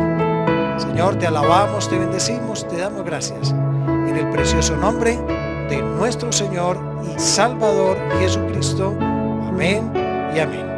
Señor, te alabamos, te bendecimos, te damos gracias en el precioso nombre de nuestro Señor y Salvador Jesucristo. Amén y amén.